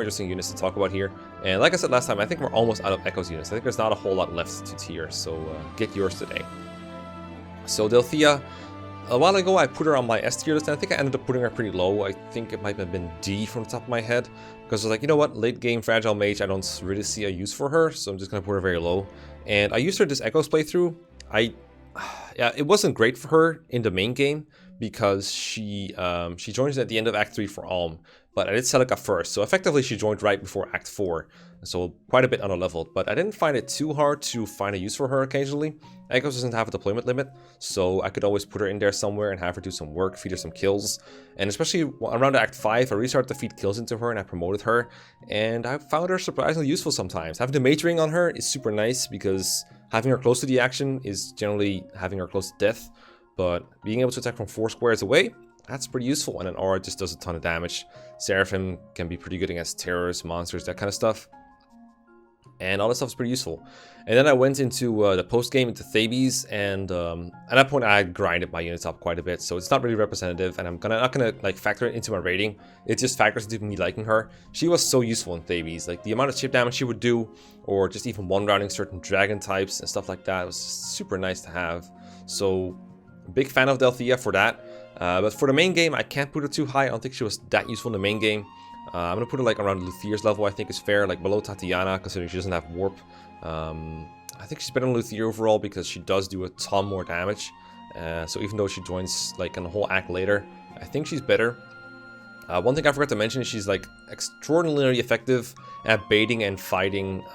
A: interesting units to talk about here, and like I said last time, I think we're almost out of Echoes units. I think there's not a whole lot left to tier, so get yours today. So Delphia, a while ago I put her on my S tier list, and I think I ended up putting her pretty low. I think it might have been D from the top of my head, because I was like, you know what, late game Fragile Mage, I don't really see a use for her, so I'm just gonna put her very low. And I used her this Echoes playthrough. Yeah, it wasn't great for her in the main game, because she joins at the end of Act 3 for Alm, but I did Celica first, so effectively she joined right before Act 4, so quite a bit underleveled. But I didn't find it too hard to find a use for her occasionally. Echoes doesn't have a deployment limit, so I could always put her in there somewhere and have her do some work, feed her some kills. And especially around Act 5, I really started to feed kills into her, and I promoted her, and I found her surprisingly useful sometimes. Having the Mage Ring on her is super nice, because having her close to the action is generally having her close to death. But being able to attack from 4 squares away, that's pretty useful, and an aura just does a ton of damage. Seraphim can be pretty good against terrors, monsters, that kind of stuff. And all that stuff is pretty useful. And then I went into the post-game into Thebes, and at that point I had grinded my units up quite a bit, so it's not really representative, and I'm not gonna like factor it into my rating. It just factors into me liking her. She was so useful in Thebes, like the amount of chip damage she would do, or just even one-rounding certain dragon types and stuff like that. It was super nice to have. So big fan of Delphia for that. But for the main game, I can't put her too high. I don't think she was that useful in the main game. I'm gonna put her like around Luthier's level. I think is fair, like below Tatiana, considering she doesn't have warp. I think she's better than Luthier overall, because she does do a ton more damage. So even though she joins like in a whole act later, I think she's better. One thing I forgot to mention is she's like extraordinarily effective at baiting and fighting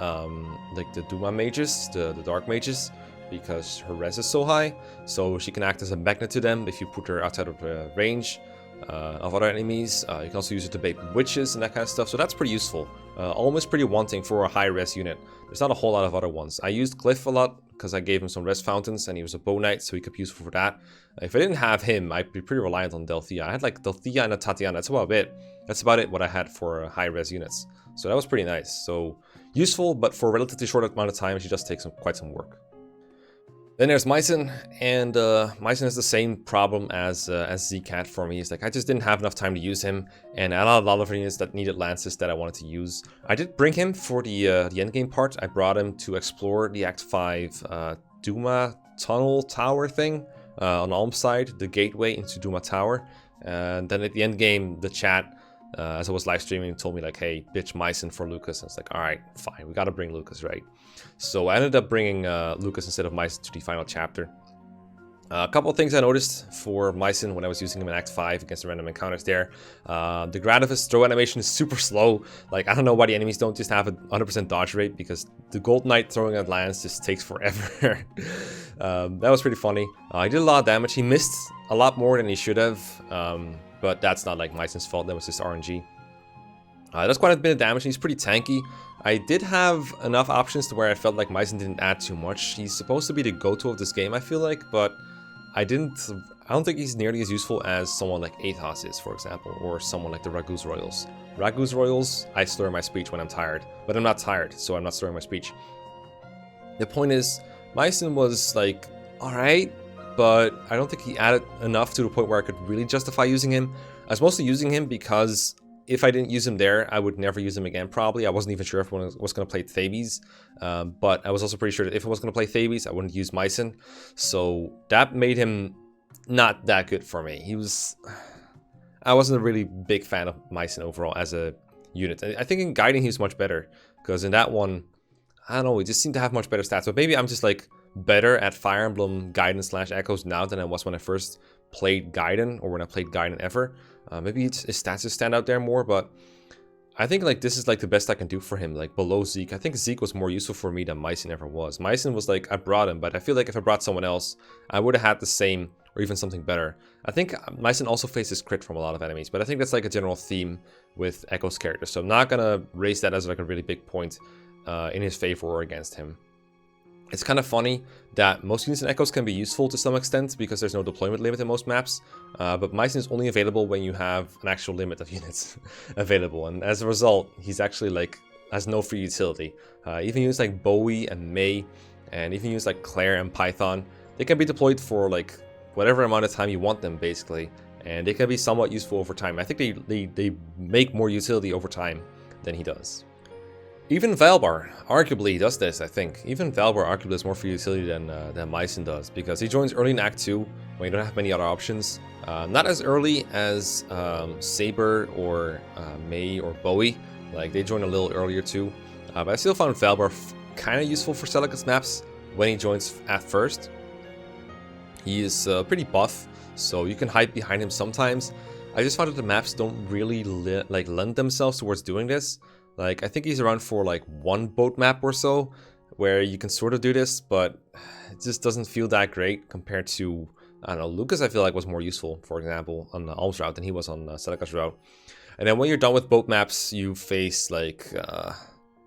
A: like the Duma mages, the dark mages, because her res is so high, so she can act as a magnet to them if you put her outside of range of other enemies. You can also use it to bait witches and that kind of stuff, so that's pretty useful. Almost pretty wanting for a high res unit. There's not a whole lot of other ones. I used Cliff a lot because I gave him some res fountains, and he was a bow knight, so he could be useful for that. If I didn't have him, I'd be pretty reliant on Delphia. I had like Delphia and a Tatiana. That's about it. That's about it what I had for high res units. So that was pretty nice. So useful, but for a relatively short amount of time, she does take quite some work. Then there's Mycen, and Mycen has the same problem as Zcat for me. It's like I just didn't have enough time to use him, and I had a lot of units that needed lances that I wanted to use. I did bring him for the endgame part. I brought him to explore the Act 5 Duma tunnel tower thing on Alm's side, the gateway into Duma Tower. And then at the end game, the chat, as I was live streaming, told me like, hey, bitch Mycen for Lucas. And it's like, all right, fine, we gotta bring Lucas, right? So I ended up bringing Lucas instead of Mycen to the final chapter. A couple of things I noticed for Mycen when I was using him in Act 5 against the random encounters there. The grad of his throw animation is super slow. Like, I don't know why the enemies don't just have a 100% dodge rate, because the Gold Knight throwing at lands just takes forever. That was pretty funny. He did a lot of damage. He missed a lot more than he should have, but that's not like Mycen's fault. That was just RNG. That's quite a bit of damage. He's pretty tanky. I did have enough options to where I felt like Mycen didn't add too much. He's supposed to be the go-to of this game, I feel like, but I don't think he's nearly as useful as someone like Athos is, for example, or someone like the Ragu's Royals. Ragu's Royals, I slur my speech when I'm tired, but I'm not tired, so I'm not slurring my speech. The point is, Mycen was like, alright, but I don't think he added enough to the point where I could really justify using him. I was mostly using him because if I didn't use him there, I would never use him again, probably. I wasn't even sure if I was going to play Thebes, but I was also pretty sure that if I was going to play Thebes, I wouldn't use Mycen. So that made him not that good for me. I wasn't a really big fan of Mycen overall as a unit. I think in guiding he was much better, because in that one, I don't know, he just seemed to have much better stats. But maybe I'm just like better at Fire Emblem Gaiden / Echoes now than I was when I first played Gaiden, or when I played Gaiden ever. Maybe his stats just stand out there more, but I think like this is like the best I can do for him, like below Zeke. I think Zeke was more useful for me than Mycen ever was. Mycen was like, I brought him, but I feel like if I brought someone else, I would have had the same or even something better. I think Mycen also faces crit from a lot of enemies, but I think that's like a general theme with Echo's character, so I'm not gonna raise that as like a really big point in his favor or against him. It's kind of funny that most units in Echoes can be useful to some extent because there's no deployment limit in most maps, but Mycen is only available when you have an actual limit of units available, and as a result, he's actually like has no free utility. Even units like Bowie and May, and even units like Claire and Python, they can be deployed for like whatever amount of time you want them, basically, and they can be somewhat useful over time. I think they make more utility over time than he does. Even Valbar arguably does this, I think. Even Valbar arguably does more for utility than Mycen does, because he joins early in Act 2 when you don't have many other options. Not as early as Saber or May or Bowie. Like, they join a little earlier too. But I still found Valbar kind of useful for Celica's maps when he joins at first. He is pretty buff, so you can hide behind him sometimes. I just found that the maps don't really lend themselves towards doing this. Like, I think he's around for like one boat map or so where you can sort of do this, but it just doesn't feel that great compared to, I don't know, Lucas I feel like was more useful, for example, on the Alm's route than he was on Celica's route. And then when you're done with boat maps, you face like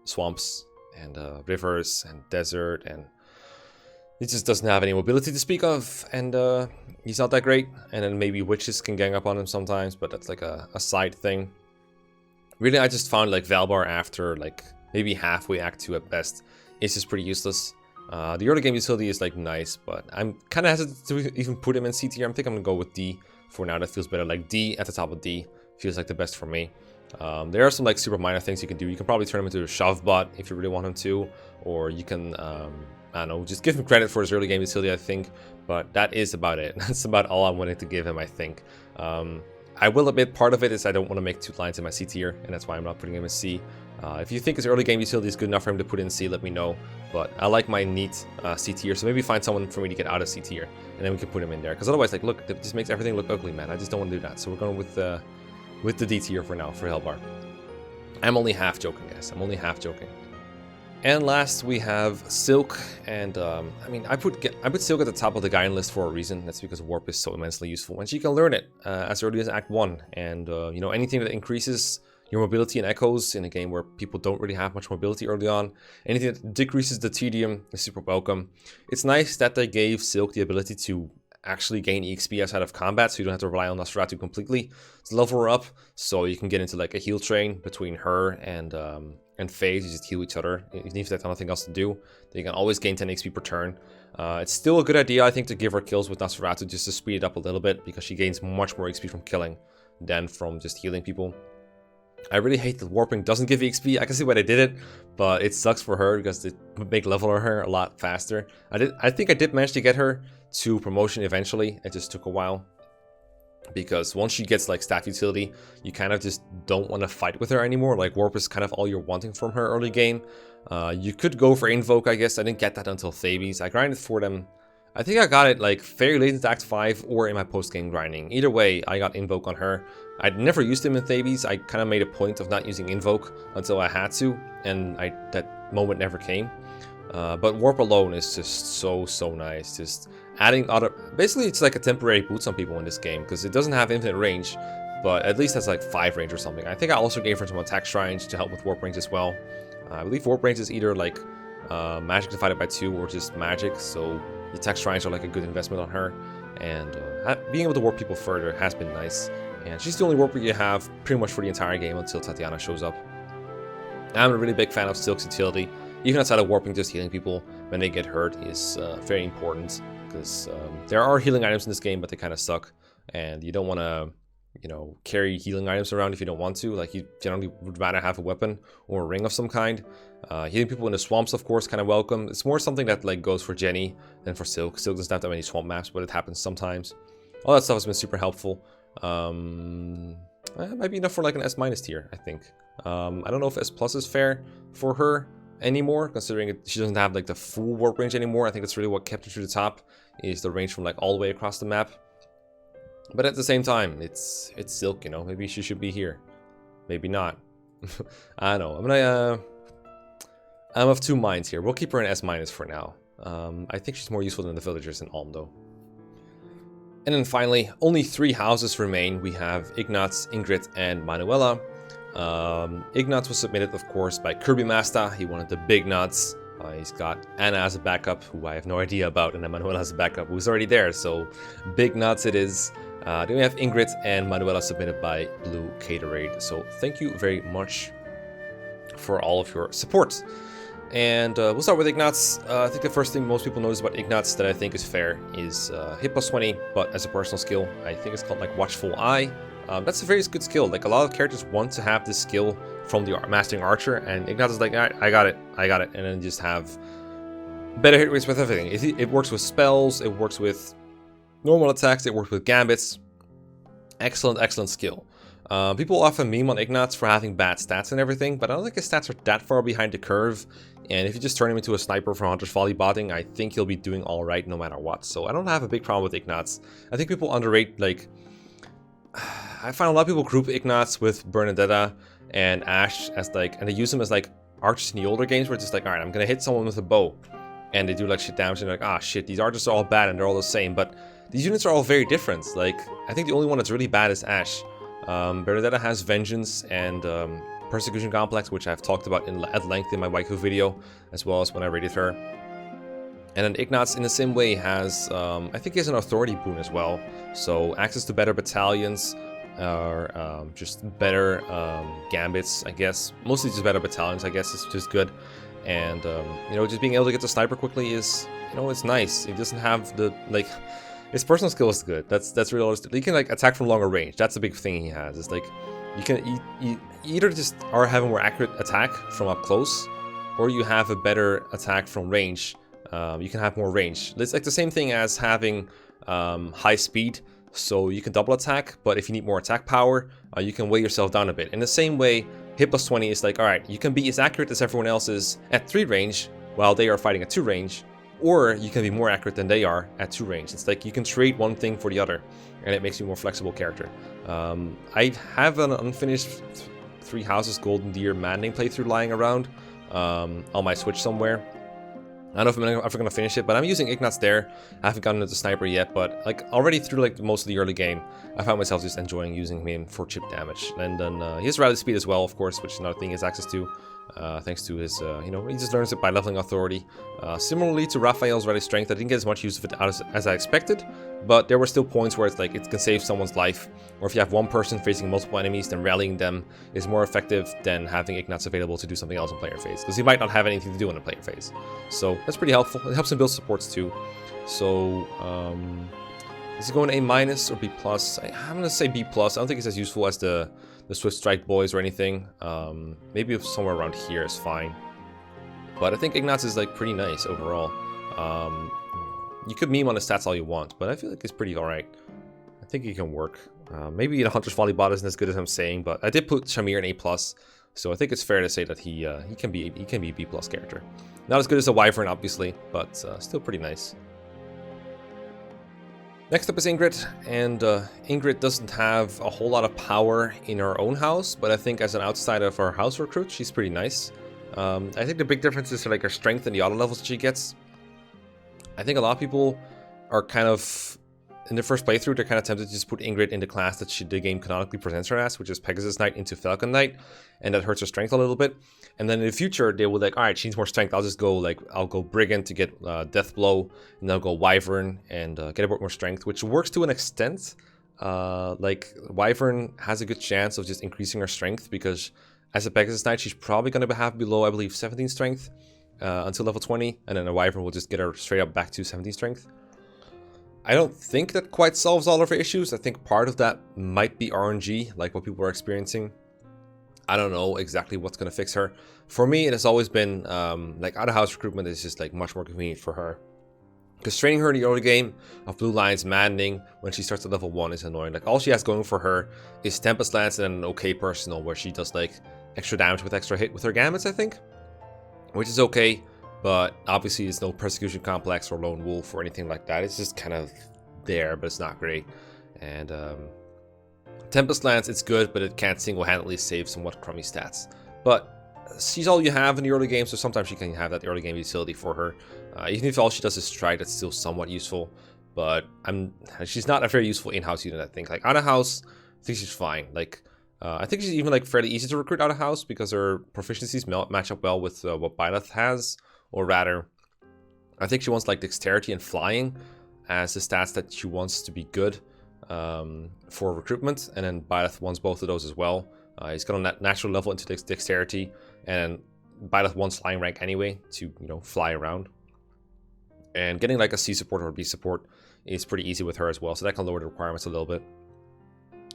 A: swamps and rivers and desert, and he just doesn't have any mobility to speak of, and he's not that great. And then maybe witches can gang up on him sometimes, but that's like a side thing. Really, I just found like Valbar after like maybe halfway Act 2 at best is just pretty useless. The early game utility is like nice, but I'm kind of hesitant to even put him in C tier. I think I'm gonna go with D for now. That feels better. Like D at the top of D feels like the best for me. There are some like super minor things you can do. You can probably turn him into a shove bot if you really want him to, or you can I don't know, just give him credit for his early game utility, I think. But that is about it. That's about all I'm wanting to give him, I think. I will admit part of it is I don't want to make two lines in my C tier, and that's why I'm not putting him in C. If you think his early game utility is good enough for him to put in C, let me know. But I like my neat C tier, so maybe find someone for me to get out of C tier, and then we can put him in there. Because otherwise, like, look, it just makes everything look ugly, man. I just don't want to do that. So we're going with the D tier for now, for Hellbar. I'm only half joking, guys. I'm only half joking. And last we have Silk, and I mean, I put Silk at the top of the Gaiden list for a reason. That's because Warp is so immensely useful, and she can learn it as early as Act 1. And you know, anything that increases your mobility in Echoes in a game where people don't really have much mobility early on, anything that decreases the tedium is super welcome. It's nice that they gave Silk the ability to actually gain EXP outside of combat, so you don't have to rely on Nosferatu completely. To level her up, so you can get into like a heal train between her and Phase. You just heal each other, even if there's nothing else to do. They can always gain 10 XP per turn. It's still a good idea, I think, to give her kills with Nosferatu just to speed it up a little bit, because she gains much more XP from killing than from just healing people. I really hate that warping doesn't give EXP. I can see why they did it, but it sucks for her because it would make leveling her a lot faster. I think I did manage to get her to promotion eventually. It just took a while. Because once she gets like staff utility, you kind of just don't want to fight with her anymore. Like warp is kind of all you're wanting from her early game. You could go for invoke, I guess. I didn't get that until Thebes. I grinded for them. I think I got it like very late into Act 5 or in my post-game grinding. Either way, I got invoke on her. I'd never used him in Thebes. I kind of made a point of not using invoke until I had to, and that moment never came. But warp alone is just so nice. Just adding other, basically it's like a temporary boost on people in this game because it doesn't have infinite range, but at least has like 5 range or something. I think I also gave her some attack shrines to help with warp range as well. I believe warp range is either like magic divided by 2 or just magic, so the attack shrines are like a good investment on her, and being able to warp people further has been nice. And she's the only warper you have pretty much for the entire game until Tatiana shows up. I'm a really big fan of Silk's utility. Even outside of warping, just healing people when they get hurt is very important, because there are healing items in this game, but they kind of suck, and you don't want to, you know, carry healing items around if you don't want to. Like, you generally would rather have a weapon or a ring of some kind. Healing people in the swamps, of course, kind of welcome. It's more something that like goes for Jenny than for Silk. Silk doesn't have that many swamp maps, but it happens sometimes. All that stuff has been super helpful. It might be enough for like an S- tier, I think. I don't know if S+ is fair for her anymore, considering she doesn't have like the full warp range anymore. I think that's really what kept her to the top, is the range from like all the way across the map. But at the same time, it's Silk, you know. Maybe she should be here, maybe not. I don't know. I'm of two minds here. We'll keep her in S- for now. I think she's more useful than the villagers in Alm though. And then finally, only 3 houses remain. We have Ignatz, Ingrid, and Manuela. Ignatz was submitted, of course, by Kirby Master. He wanted the big nuts. He's got Anna as a backup, who I have no idea about, and then Manuela as a backup, who's already there, so big nuts it is. Then we have Ingrid and Manuela submitted by Blue Caterade. So thank you very much for all of your support. And we'll start with Ignatz. I think the first thing most people notice about Ignatz that I think is fair is hit plus 20, but as a personal skill, I think it's called like Watchful Eye. That's a very good skill. Like, a lot of characters want to have this skill from the Mastering Archer, and Ignatz is like, I got it, and then just have better hit rates with everything. It works with spells, it works with normal attacks, it works with gambits. Excellent skill. People often meme on Ignatz for having bad stats and everything, but I don't think his stats are that far behind the curve. And if you just turn him into a sniper for Hunter's Volley botting, I think he'll be doing alright no matter what. So I don't have a big problem with Ignatz. I think people underrate, like, I find a lot of people group Ignatz with Bernadetta and Ashe as like, and they use them as like archers in the older games where it's just like, alright, I'm gonna hit someone with a bow, and they do like shit damage, and they're like, ah shit, these archers are all bad and they're all the same. But these units are all very different. Like, I think the only one that's really bad is Ashe. Bernadetta has Vengeance and Persecution Complex, which I've talked about at length in my Waifu video, as well as when I rated her. And then Ignatz, in the same way, has, I think he has an authority boon as well. So access to better battalions, or just better gambits, I guess. Mostly just better battalions, I guess, is just good. And, you know, just being able to get the sniper quickly is, you know, it's nice. It doesn't have the, like, his personal skill is good. That's really all. He can, like, attack from longer range. That's the big thing he has. It's like, you can either just are having more accurate attack from up close, or you have a better attack from range. You can have more range. It's like the same thing as having high speed, so you can double attack, but if you need more attack power, you can weigh yourself down a bit. In the same way, hit plus 20 is like, alright, you can be as accurate as everyone else is at 3 range, while they are fighting at 2 range, or you can be more accurate than they are at 2 range. It's like you can trade one thing for the other, and it makes you a more flexible character. I have an unfinished 3 Houses Golden Deer Maddening playthrough lying around on my Switch somewhere. I don't know if I'm ever going to finish it, but I'm using Ignatz there. I haven't gotten into Sniper yet, but like already through like most of the early game, I found myself just enjoying using him for chip damage. And then he has rally speed as well, of course, which is another thing he has access to, thanks to his, you know, he just learns it by leveling authority. Similarly to Raphael's rally strength, I didn't get as much use of it as I expected, but there were still points where it's like it can save someone's life, or if you have one person facing multiple enemies, then rallying them is more effective than having Ignatz available to do something else in player phase, because he might not have anything to do in a player phase. So that's pretty helpful. It helps him build supports too. So Is it going A minus or B plus? I'm gonna say B plus. I don't think it's as useful as the Swift Strike boys or anything. Maybe somewhere around here is fine. But I think Ignatz is like pretty nice overall. You could meme on the stats all you want, but I feel like it's pretty alright. I think it can work. Maybe the Hunter's Volleybot isn't as good as I'm saying, but I did put Shamir in A plus, so I think it's fair to say that he can be a B plus character. Not as good as a Wyvern, obviously, but still pretty nice. Next up is Ingrid, and Ingrid doesn't have a whole lot of power in her own house, but I think as an outside of her house recruit, she's pretty nice. I think the big difference is like her strength and the auto levels that she gets. I think a lot of people are kind of, in their first playthrough, they're kind of tempted to just put Ingrid in the class that the game canonically presents her as, which is Pegasus Knight into Falcon Knight, and that hurts her strength a little bit. And then in the future, they will like, alright, she needs more strength, I'll just go like, I'll go Brigand to get Death Blow, and then I'll go Wyvern and get a bit more strength, which works to an extent. Like, Wyvern has a good chance of just increasing her strength, because as a Pegasus Knight, she's probably going to have below, I believe, 17 strength until level 20, and then a Wyvern will just get her straight up back to 17 strength. I don't think that quite solves all of her issues. I think part of that might be RNG, like what people are experiencing. I don't know exactly what's going to fix her. For me, it has always been, like, out-of-house recruitment is just, like, much more convenient for her. Because training her in the early game of Blue Line's maddening when she starts at level 1 is annoying. Like, all she has going for her is Tempest Lance and an okay personal where she does, like, extra damage with extra hit with her gamuts, I think. Which is okay, but obviously it's no Persecution Complex or Lone Wolf or anything like that. It's just kind of there, but it's not great. And Tempest Lance, it's good, but it can't single-handedly save somewhat crummy stats. But she's all you have in the early game, so sometimes you can have that early game utility for her. Even if all she does is strike, that's still somewhat useful. But she's not a very useful in-house unit, I think. Like, out-of-house, I think she's fine. Like, I think she's even like fairly easy to recruit out-of-house because her proficiencies match up well with what Byleth has. Or rather, I think she wants like Dexterity and Flying as the stats that she wants to be good for recruitment. And then Byleth wants both of those as well. He's got a natural level into Dexterity, and Byleth wants Flying rank anyway to, you know, fly around. And getting like a C support or a B support is pretty easy with her as well, so that can lower the requirements a little bit.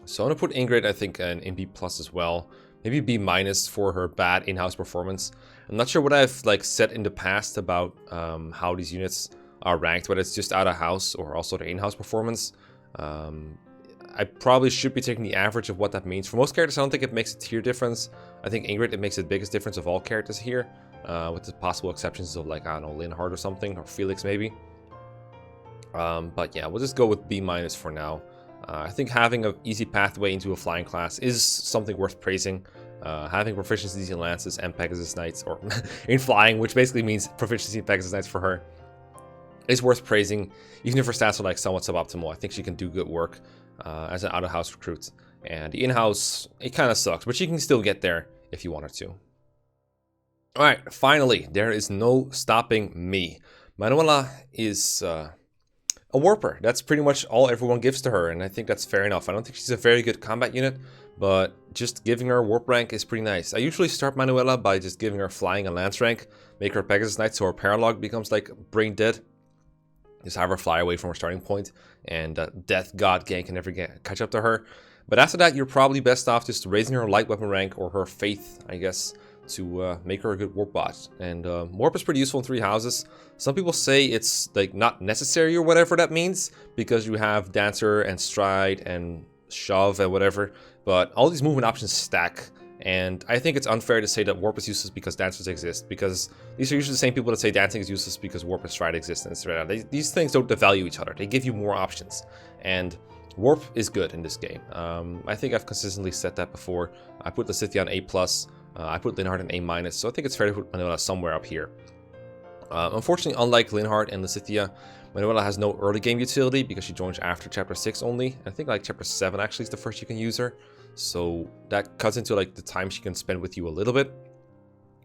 A: So I'm going to put Ingrid, I think, in B plus as well. Maybe B minus for her bad in-house performance. I'm not sure what I've like said in the past about how these units are ranked, whether it's just out of house or also the in-house performance. I probably should be taking the average of what that means. For most characters, I don't think it makes a tier difference. I think Ingrid, it makes the biggest difference of all characters here, with the possible exceptions of like, I don't know, Linhardt or something, or Felix maybe. But yeah, we'll just go with B minus for now. I think having an easy pathway into a flying class is something worth praising. Having proficiencies in lances and Pegasus Knights, or in flying, which basically means proficiency in Pegasus Knights for her, is worth praising, even if her stats are like somewhat suboptimal. I think she can do good work as an out-of-house recruit. And the in-house, it kind of sucks, but she can still get there if you want her to. Alright, finally, there is no stopping me. Manuela is a warper. That's pretty much all everyone gives to her, and I think that's fair enough. I don't think she's a very good combat unit, but just giving her warp rank is pretty nice. I usually start Manuela by just giving her flying and lance rank, make her Pegasus Knight so her paralog becomes like brain dead. Just have her fly away from her starting point, and Death God Gang can never catch up to her. But after that, you're probably best off just raising her light weapon rank or her faith, I guess, to make her a good warp bot. And warp is pretty useful in 3 houses. Some people say it's like not necessary or whatever that means, because you have Dancer and Stride and Shove and whatever, but all these movement options stack. And I think it's unfair to say that warp is useless because dancers exist, because these are usually the same people that say dancing is useless because warp and stride exist. And these things don't devalue each other. They give you more options, and warp is good in this game. I think I've consistently said that before. I put Lysithea on A+, I put Linhardt on A-, so I think it's fair to put Manuela somewhere up here. Unfortunately, unlike Linhardt and Lysithea, Manuela has no early game utility because she joins after chapter 6 only. I think like chapter 7 actually is the first you can use her. So that cuts into like the time she can spend with you a little bit,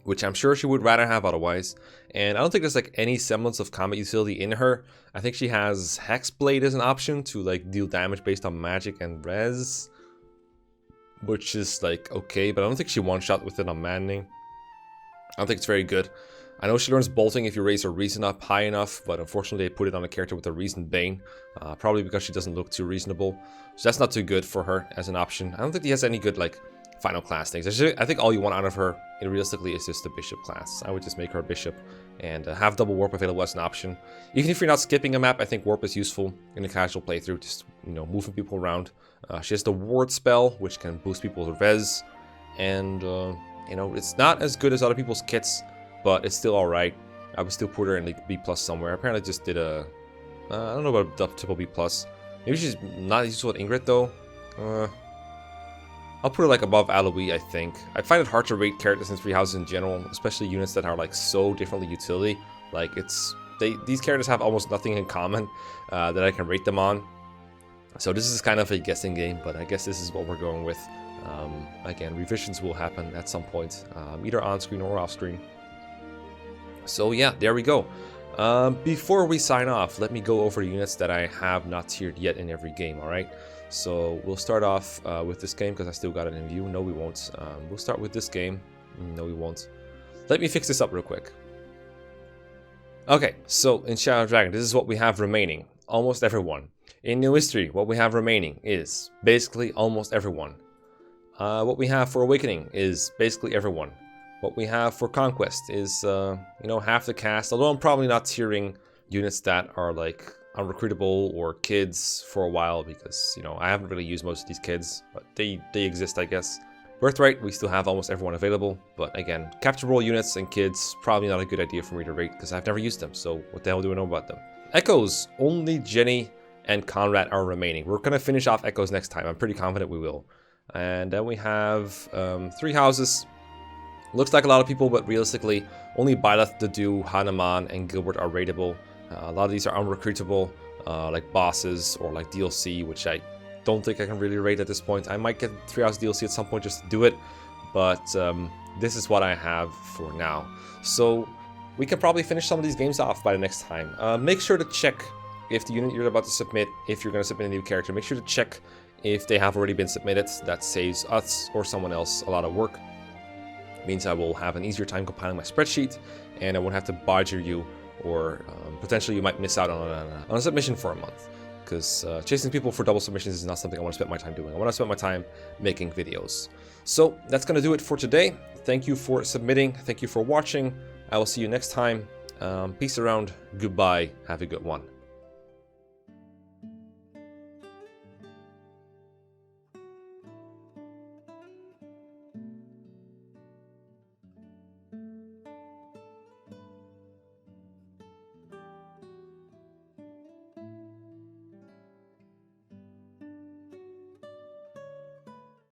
A: which I'm sure she would rather have otherwise. And I don't think there's like any semblance of combat utility in her. I think she has Hexblade as an option to like deal damage based on magic and res, which is like okay, but I don't think she one-shot with it on maddening. I don't think it's very good. I know she learns bolting if you raise her reason up high enough, but unfortunately they put it on a character with a reason bane, probably because she doesn't look too reasonable. So that's not too good for her as an option. I don't think he has any good like final class things. I think all you want out of her, realistically, is just the bishop class. I would just make her a bishop and have double warp available as an option. Even if you're not skipping a map, I think warp is useful in a casual playthrough, just, you know, moving people around. She has the ward spell, which can boost people's res, and you know, it's not as good as other people's kits, but it's still alright. I would still put her in like B+ somewhere. Apparently just did a I don't know about triple B+. Maybe she's not useful with Ingrid though. I'll put her like above Aloe, I think. I find it hard to rate characters in 3 houses in general, especially units that are like so differently utility. Like these characters have almost nothing in common that I can rate them on. So this is kind of a guessing game, but I guess this is what we're going with. Again, revisions will happen at some point, either on screen or off screen. So yeah, there we go. Before we sign off, let me go over the units that I have not tiered yet in every game, alright? So we'll start off with this game because I still got it in view. No, we won't. We'll start with this game. No, we won't. Let me fix this up real quick. Okay, so in Shadow Dragon, this is what we have remaining. Almost everyone. In New History, what we have remaining is basically almost everyone. What we have for Awakening is basically everyone. What we have for Conquest is, you know, half the cast. Although I'm probably not tiering units that are like unrecruitable or kids for a while because, you know, I haven't really used most of these kids, but they exist, I guess. Birthright, we still have almost everyone available, but again, capture role units and kids, probably not a good idea for me to rate because I've never used them, so what the hell do I know about them? Echoes, only Jenny and Conrad are remaining. We're gonna finish off Echoes next time, I'm pretty confident we will. And then we have 3 houses. Looks like a lot of people, but realistically, only Byleth, Dadu, Hanuman, and Gilbert are rateable. A lot of these are unrecruitable, like bosses or like DLC, which I don't think I can really rate at this point. I might get 3 hours DLC at some point just to do it, but this is what I have for now. So we can probably finish some of these games off by the next time. Make sure to check if the unit you're about to submit, if you're going to submit a new character, make sure to check if they have already been submitted. That saves us or someone else a lot of work. Means I will have an easier time compiling my spreadsheet, and I won't have to badger you, or potentially you might miss out on a submission for a month. Because chasing people for double submissions is not something I want to spend my time doing. I want to spend my time making videos. So that's going to do it for today. Thank you for submitting. Thank you for watching. I will see you next time. Peace around. Goodbye. Have a good one.